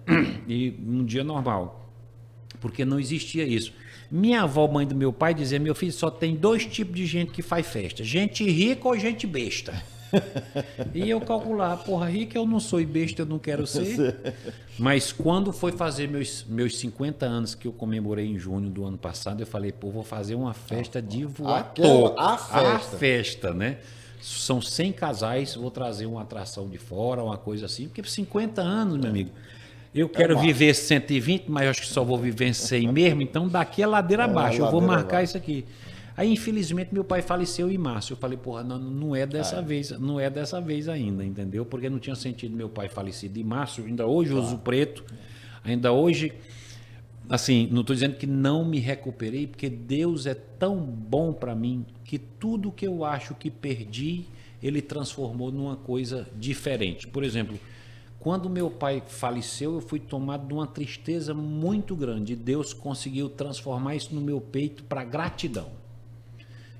E um dia normal. Porque não existia isso. Minha avó, mãe do meu pai, dizia, meu filho, só tem 2 tipos de gente que faz festa. Gente rica ou gente besta. E eu calculava, porra, rica eu não sou e besta eu não quero ser. Mas quando foi fazer meus 50 anos, que eu comemorei em junho do ano passado, eu falei, pô, vou fazer uma festa de voador. A festa, né? São 100 casais, vou trazer uma atração de fora, uma coisa assim, porque por 50 anos, meu amigo, eu quero viver 120, mas eu acho que só vou viver 100 mesmo, então daqui é ladeira abaixo, eu vou marcar isso aqui. Aí, infelizmente, meu pai faleceu em março. Eu falei, porra, não é dessa vez, não é dessa vez ainda, entendeu? Porque não tinha sentido meu pai falecido em março, ainda hoje uso preto, ainda hoje, assim, não estou dizendo que não me recuperei, porque Deus é tão bom para mim que tudo que eu acho que perdi, Ele transformou numa coisa diferente. Por exemplo, quando meu pai faleceu, eu fui tomado de uma tristeza muito grande. Deus conseguiu transformar isso no meu peito para gratidão.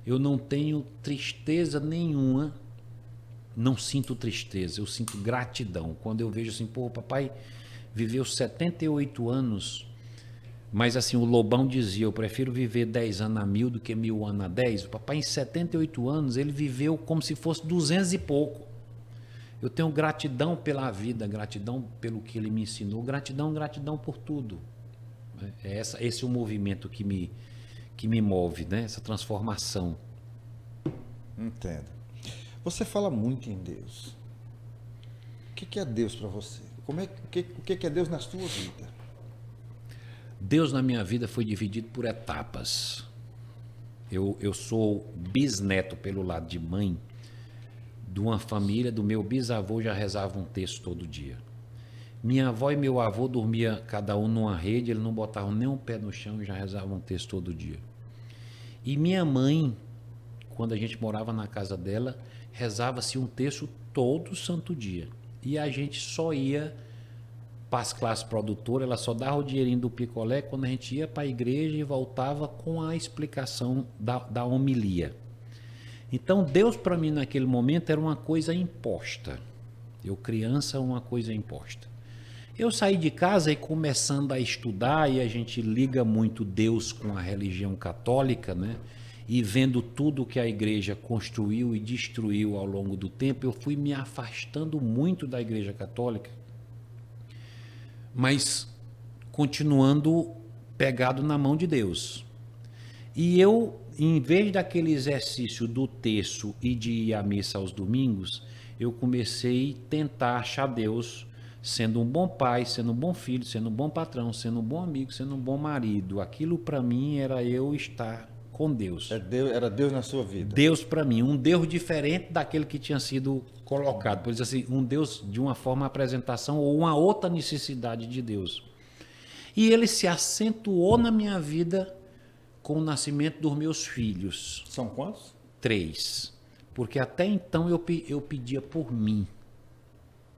Eu não tenho tristeza nenhuma, não sinto tristeza, eu sinto gratidão. Quando eu vejo assim, pô, o papai viveu 78 anos, mas assim, o Lobão dizia, eu prefiro viver 10 anos a 1000 do que 1000 anos a 10. O papai, em 78 anos, ele viveu como se fosse 200 e pouco. Eu tenho gratidão pela vida, gratidão pelo que ele me ensinou, gratidão por tudo. Esse é o movimento que me move, né? Essa transformação. Entendo. Você fala muito em Deus. O que é Deus para você? O que é Deus na sua vida? Deus na minha vida foi dividido por etapas. Eu sou bisneto pelo lado de mãe de uma família, do meu bisavô já rezava um texto todo dia. Minha avó e meu avô dormiam cada um numa rede, eles não botavam nem um pé no chão e já rezavam um texto todo dia. E minha mãe, quando a gente morava na casa dela, rezava-se um texto todo santo dia. E a gente só ia para as classes produtoras, ela só dava o dinheirinho do picolé quando a gente ia para a igreja e voltava com a explicação da homilia. Então Deus para mim naquele momento era uma coisa imposta. Eu criança, uma coisa imposta. Eu saí de casa e começando a estudar, e a gente liga muito Deus com a religião católica, né? E vendo tudo que a igreja construiu e destruiu ao longo do tempo, eu fui me afastando muito da igreja católica, mas continuando pegado na mão de Deus. E eu, em vez daquele exercício do terço e de ir à missa aos domingos, eu comecei a tentar achar Deus sendo um bom pai, sendo um bom filho, sendo um bom patrão, sendo um bom amigo, sendo um bom marido. Aquilo para mim era eu estar com Deus. Era Deus na sua vida. Deus para mim, um Deus diferente daquele que tinha sido colocado. Por isso assim, um Deus de uma forma apresentação ou uma outra necessidade de Deus. E ele se acentuou na minha vida com o nascimento dos meus filhos. São quantos? 3. Porque até então eu pedia por mim.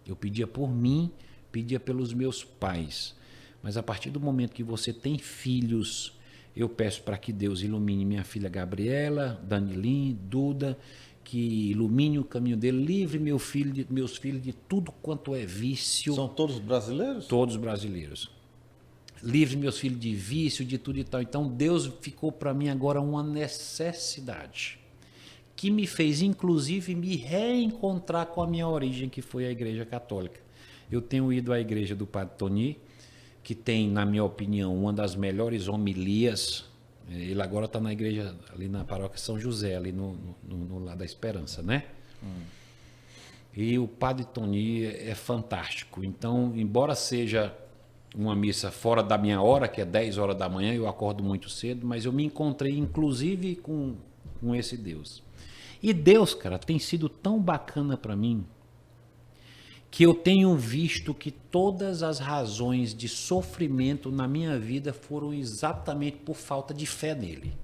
Eu pedia por mim, pedia pelos meus pais. Mas a partir do momento que você tem filhos, eu peço para que Deus ilumine minha filha Gabriela, Danilim, Duda, que ilumine o caminho dele, livre meus filhos de tudo quanto é vício. São todos brasileiros? Todos brasileiros. Livre meus filhos de vício, de tudo e tal. Então Deus ficou para mim agora uma necessidade, que me fez, inclusive, me reencontrar com a minha origem, que foi a Igreja Católica. Eu tenho ido à igreja do Padre Tony, que tem, na minha opinião, uma das melhores homilias. Ele agora está na igreja, ali na paróquia São José, ali no Lado da Esperança, né? E o Padre Tony é fantástico. Então, embora seja uma missa fora da minha hora, que é 10 horas da manhã, eu acordo muito cedo, mas eu me encontrei, inclusive, com esse Deus. E Deus, cara, tem sido tão bacana para mim que eu tenho visto que todas as razões de sofrimento na minha vida foram exatamente por falta de fé nele.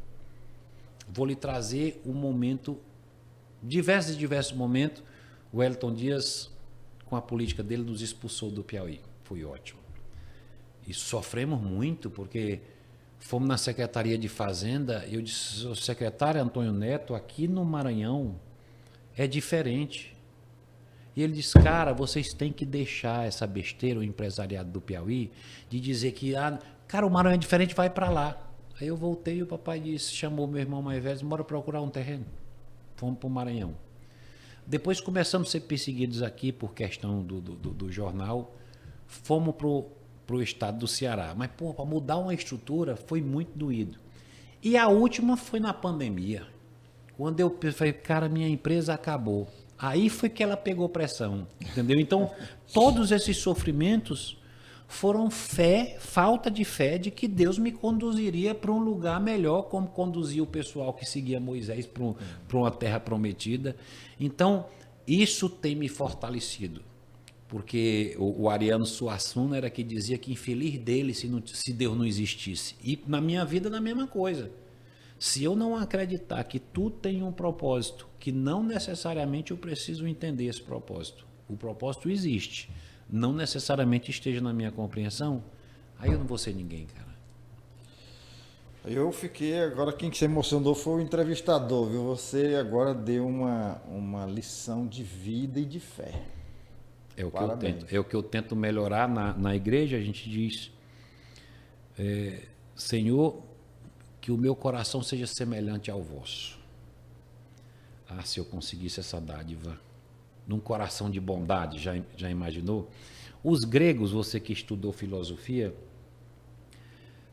Vou lhe trazer um momento, diversos momentos. O Wellington Dias, com a política dele, nos expulsou do Piauí. Foi ótimo. E sofremos muito, porque fomos na Secretaria de Fazenda, eu disse, o secretário Antônio Neto, aqui no Maranhão é diferente. E ele disse, cara, vocês têm que deixar essa besteira, o empresariado do Piauí, de dizer que, cara, o Maranhão é diferente, vai para lá. Aí eu voltei e o papai disse, chamou meu irmão mais velho, bora procurar um terreno. Fomos para o Maranhão. Depois começamos a ser perseguidos aqui por questão do jornal, fomos para o estado do Ceará. Mas, para mudar uma estrutura foi muito doído. E a última foi na pandemia. Quando eu falei, cara, minha empresa acabou. Aí foi que ela pegou pressão, entendeu? Então, todos esses sofrimentos foram falta de fé de que Deus me conduziria para um lugar melhor, como conduzia o pessoal que seguia Moisés para uma terra prometida. Então, isso tem me fortalecido. Porque o Ariano Suassuna era que dizia que infeliz dele se Deus não existisse. E na minha vida, na mesma coisa. Se eu não acreditar que tudo tem um propósito, que não necessariamente eu preciso entender esse propósito. O propósito existe. Não necessariamente esteja na minha compreensão, aí eu não vou ser ninguém, cara. Eu fiquei, agora quem se emocionou foi o entrevistador, viu? Você agora deu uma lição de vida e de fé. É o que eu tento. É o que eu tento melhorar na igreja. A gente diz, Senhor, que o meu coração seja semelhante ao vosso. Se eu conseguisse essa dádiva num coração de bondade, já imaginou? Os gregos, você que estudou filosofia,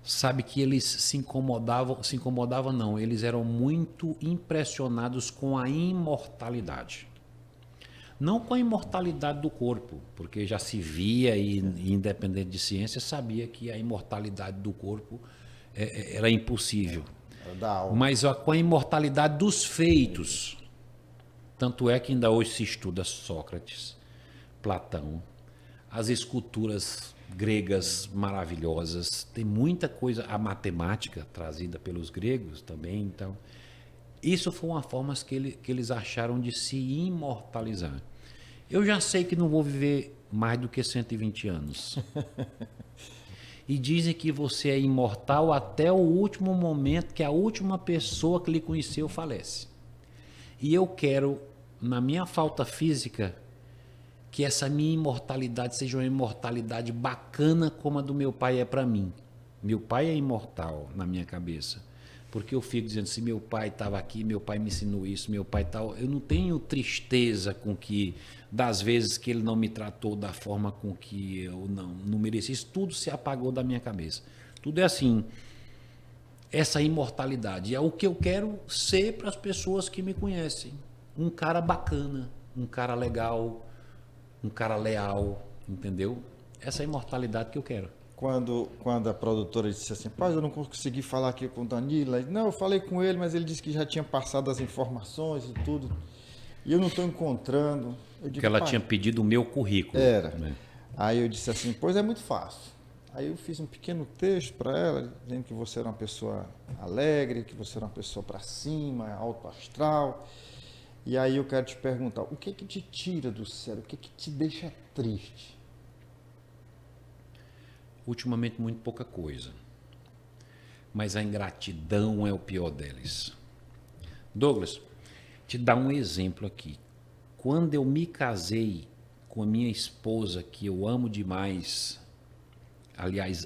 sabe que eles se incomodavam não, eles eram muito impressionados com a imortalidade. Não com a imortalidade do corpo, porque já se via e independente de ciência, sabia que a imortalidade do corpo era impossível. Da alma. Mas com a imortalidade dos feitos. Tanto é que ainda hoje se estuda Sócrates, Platão, as esculturas gregas maravilhosas, tem muita coisa, a matemática trazida pelos gregos também, então isso foi uma forma que eles acharam de se imortalizar. Eu já sei que não vou viver mais do que 120 anos. E dizem que você é imortal até o último momento que a última pessoa que lhe conheceu falece. E eu quero, na minha falta física, que essa minha imortalidade seja uma imortalidade bacana como a do meu pai é para mim. Meu pai é imortal na minha cabeça. Porque eu fico dizendo, se meu pai estava aqui, meu pai me ensinou isso, meu pai tal. Eu não tenho tristeza com que, das vezes que ele não me tratou da forma com que eu não mereci. Isso tudo se apagou da minha cabeça. Tudo é assim, essa imortalidade. É o que eu quero ser para as pessoas que me conhecem. Um cara bacana, um cara legal, um cara leal, entendeu? Essa é a imortalidade que eu quero. Quando a produtora disse assim, pai, eu não consegui falar aqui com o Danilo. Não, eu falei com ele, mas ele disse que já tinha passado as informações e tudo. E eu não estou encontrando. Eu digo, Porque ela tinha pedido o meu currículo. Era. Né? Aí eu disse assim, pois é muito fácil. Aí eu fiz um pequeno texto para ela, dizendo que você era uma pessoa alegre, que você era uma pessoa para cima, alto astral. E aí eu quero te perguntar, o que te tira do sério? O que te deixa triste? Ultimamente muito pouca coisa. Mas a ingratidão é o pior deles. Douglas, te dar um exemplo aqui. Quando eu me casei com a minha esposa, que eu amo demais, aliás,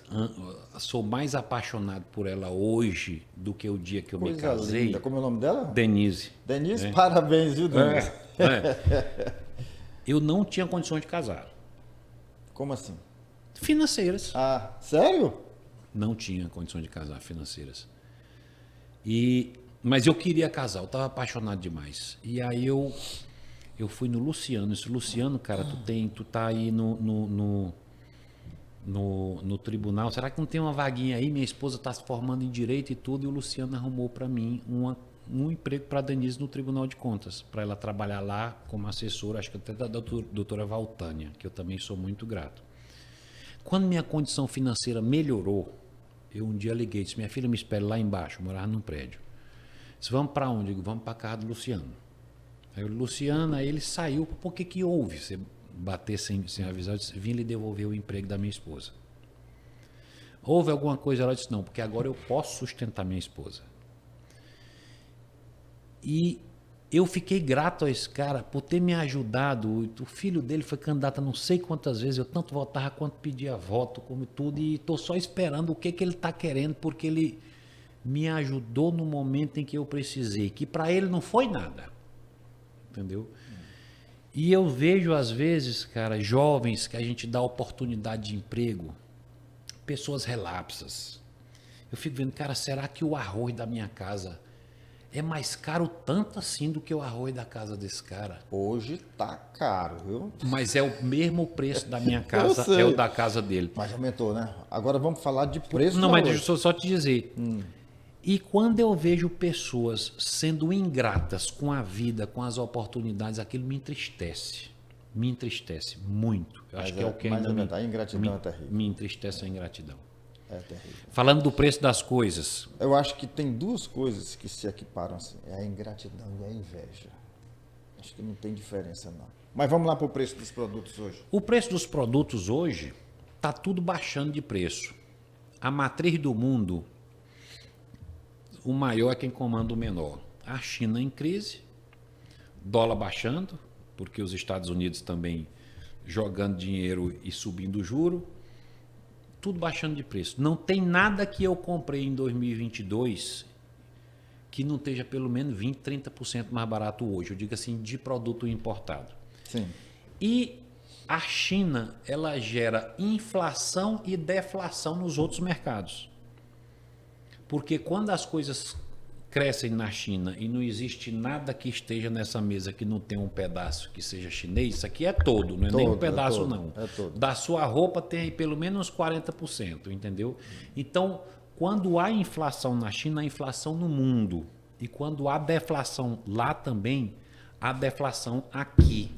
sou mais apaixonado por ela hoje do que o dia que eu me casei. Linda. Como é o nome dela? Denise. Denise, parabéns, viu, Denise? Eu não tinha condições de casar. Como assim? Financeiras. Ah, sério? Não tinha condições de casar financeiras. Mas eu queria casar, eu estava apaixonado demais. E aí eu fui no Luciano. Esse Luciano, cara, tu tá aí no tribunal. Será que não tem uma vaguinha aí? Minha esposa está se formando em direito e tudo. E o Luciano arrumou para mim um emprego para a Denise no Tribunal de Contas, para ela trabalhar lá como assessora, acho que até da doutora Valtânia, que eu também sou muito grato. Quando minha condição financeira melhorou, eu um dia liguei e disse, minha filha me espera lá embaixo, eu morava num prédio. Disse, vamos para onde? Eu digo, vamos para a casa do Luciano. Aí o Luciano, aí ele saiu, por que houve? Você bater sem avisar, eu disse, vim lhe devolver o emprego da minha esposa. Houve alguma coisa? Ela disse, não, porque agora eu posso sustentar minha esposa. E eu fiquei grato a esse cara por ter me ajudado. O filho dele foi candidato a não sei quantas vezes, eu tanto votava quanto pedia voto, como tudo, e estou só esperando o que ele está querendo, porque ele me ajudou no momento em que eu precisei, que para ele não foi nada. Entendeu? E eu vejo, às vezes, cara, jovens que a gente dá oportunidade de emprego, pessoas relapsas. Eu fico vendo, cara, será que o arroz da minha casa é mais caro tanto assim do que o arroz da casa desse cara? Hoje tá caro, viu? Mas é o mesmo preço da minha casa, é o da casa dele. Mas aumentou, né? Agora vamos falar de preço. Não, mas deixa eu só te dizer. E quando eu vejo pessoas sendo ingratas com a vida, com as oportunidades, aquilo me entristece. Me entristece muito. Eu acho que é o que ainda a ingratidão é terrível. Me entristece a ingratidão. É terrível. Falando do preço das coisas. Eu acho que tem duas coisas que se equiparam assim. É a ingratidão e a inveja. Acho que não tem diferença, não. Mas vamos lá para o preço dos produtos hoje. O preço dos produtos hoje está tudo baixando de preço. A matriz do mundo, o maior é quem comanda o menor. A China em crise, dólar baixando, porque os Estados Unidos também jogando dinheiro e subindo o juro. Tudo baixando de preço. Não tem nada que eu comprei em 2022 que não esteja pelo menos 20%, 30% mais barato hoje. Eu digo assim, de produto importado. Sim. E a China, ela gera inflação e deflação nos outros mercados. Porque quando as coisas crescem na China e não existe nada que esteja nessa mesa que não tenha um pedaço que seja chinês, isso aqui é todo, não é nem um pedaço não. É todo. Da sua roupa tem aí pelo menos 40%, entendeu? Então, quando há inflação na China, há inflação no mundo. E quando há deflação lá também, há deflação aqui.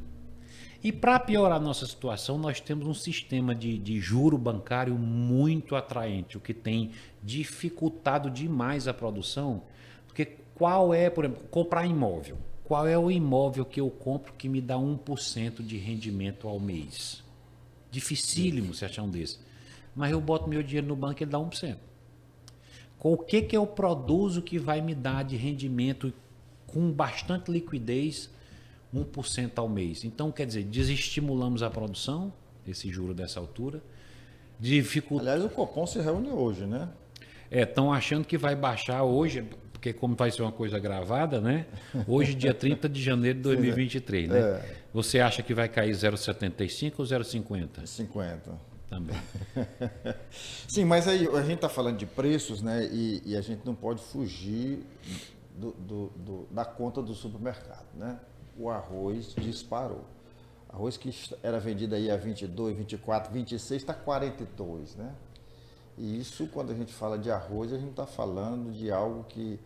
E para piorar a nossa situação, nós temos um sistema de juro bancário muito atraente, o que tem dificultado demais a produção. Porque qual é, por exemplo, comprar imóvel? Qual é o imóvel que eu compro que me dá 1% de rendimento ao mês? Dificílimo você achar um desse. Mas eu boto meu dinheiro no banco e ele dá 1%. Com o que eu produzo que vai me dar de rendimento com bastante liquidez 1% ao mês? Então, quer dizer, desestimulamos a produção, esse juro dessa altura. Aliás, o Copom se reúne hoje, né? Estão achando que vai baixar hoje, porque como vai ser uma coisa gravada, né? Hoje, dia 30 de janeiro de 2023, né? Você acha que vai cair 0,75 ou 0,50? 50. Também. Sim, mas aí a gente está falando de preços, né? E a gente não pode fugir da conta do supermercado, né? O arroz disparou. Arroz que era vendido aí a 22, 24, 26, está 42, né? E isso, quando a gente fala de arroz, a gente está falando de algo que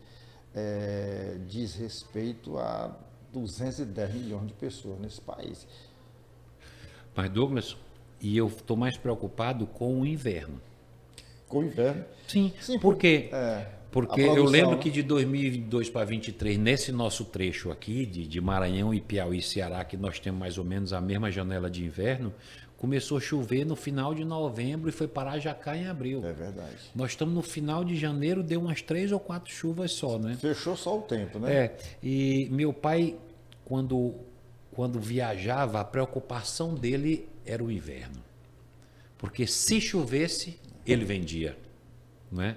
diz respeito a 210 milhões de pessoas nesse país. Mas, Douglas, e eu estou mais preocupado com o inverno. Com o inverno? Sim, porque eu lembro que de 2022 para 2023, nesse nosso trecho aqui, de Maranhão e Piauí e Ceará, que nós temos mais ou menos a mesma janela de inverno, começou a chover no final de novembro e foi parar já cá em abril. É verdade. Nós estamos no final de janeiro, deu umas 3 ou 4 chuvas só, né? Fechou só o tempo, né? E meu pai, quando viajava, a preocupação dele era o inverno. Porque se chovesse, ele vendia, né?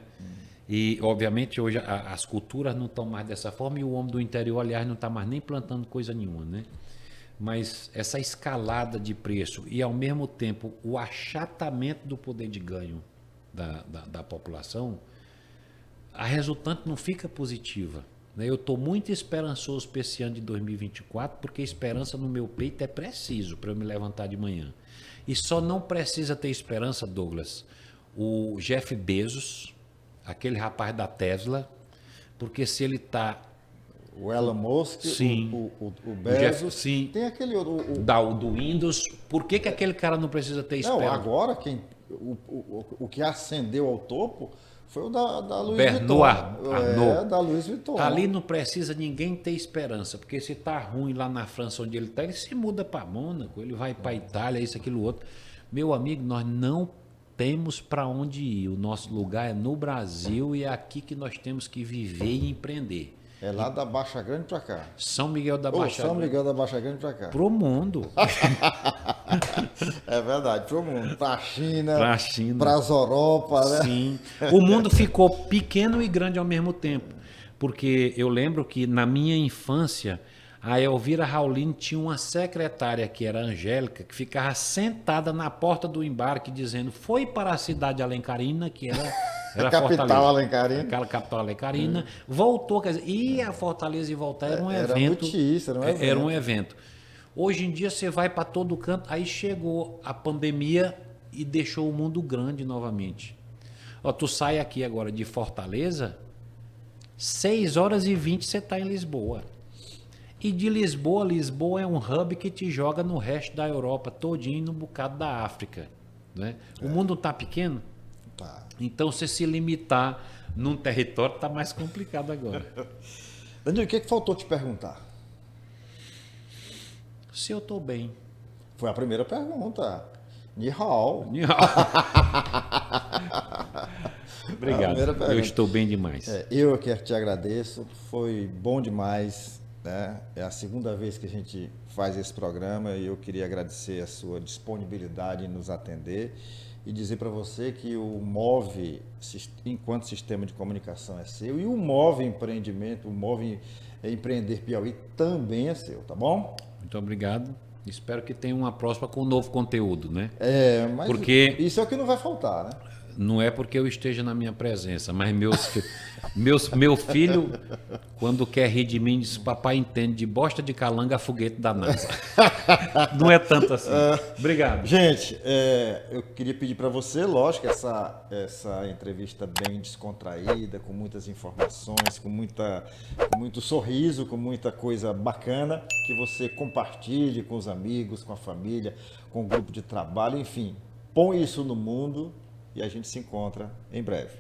E, obviamente, hoje as culturas não estão mais dessa forma e o homem do interior, aliás, não está mais nem plantando coisa nenhuma, né? Mas essa escalada de preço e, ao mesmo tempo, o achatamento do poder de ganho da população, a resultante não fica positiva, né? Eu estou muito esperançoso para esse ano de 2024, porque esperança no meu peito é preciso para eu me levantar de manhã. E só não precisa ter esperança, Douglas, o Jeff Bezos, aquele rapaz da Tesla, porque se ele está... O Elon Musk, sim, o Bezos, Jeff, sim, tem aquele... do Windows, por que aquele cara não precisa ter esperança? Não, agora o que ascendeu ao topo foi o da Louis Bernard Vuitton. Arnault. Da Louis Vuitton. Ali não precisa ninguém ter esperança, porque se está ruim lá na França onde ele está, ele se muda para Mônaco, ele vai para a Itália, isso, aquilo, outro. Meu amigo, nós não temos para onde ir. O nosso lugar é no Brasil e é aqui que nós temos que viver e empreender. É lá da Baixa Grande para cá. São Miguel da Baixa Grande. São Miguel da Baixa Grande para cá. Pro mundo. É verdade, pro mundo. Para a China, para as Europa, né? Sim. O mundo ficou pequeno e grande ao mesmo tempo. Porque eu lembro que na minha infância, a Elvira Raulino tinha uma secretária, que era a Angélica, que ficava sentada na porta do embarque dizendo: foi para a cidade alencarina, que era a capital alencarina. Aquela capital alencarina. Voltou, quer dizer, ir a Fortaleza e voltar era um evento. Era um evento. Hoje em dia você vai para todo canto, aí chegou a pandemia e deixou o mundo grande novamente. Ó, tu sai aqui agora de Fortaleza, 6h20 você está em Lisboa. E de Lisboa é um hub que te joga no resto da Europa, todinho no bocado da África, né? O mundo está pequeno? Tá. Então, se limitar num território, está mais complicado agora. Danilo, o que faltou te perguntar? Se eu estou bem. Foi a primeira pergunta. Ni hao. Ni hao. Obrigado. Eu estou bem demais. Eu que te agradeço. Foi bom demais, né? É a segunda vez que a gente faz esse programa e eu queria agradecer a sua disponibilidade em nos atender e dizer para você que o MOVE, enquanto sistema de comunicação, é seu, e o MOVE Empreendimento, o MOVE Empreender Piauí também é seu, tá bom? Muito obrigado. Espero que tenha uma próxima com um novo conteúdo, né? Mas porque isso é o que não vai faltar, né? Não é porque eu esteja na minha presença, mas meu filho, quando quer rir de mim, diz: papai entende de bosta de calanga a foguete da NASA. Não é tanto assim. Obrigado. Gente, eu queria pedir para você, lógico, essa entrevista bem descontraída, com muitas informações, com muito sorriso, com muita coisa bacana, que você compartilhe com os amigos, com a família, com o grupo de trabalho, enfim, põe isso no mundo e a gente se encontra em breve.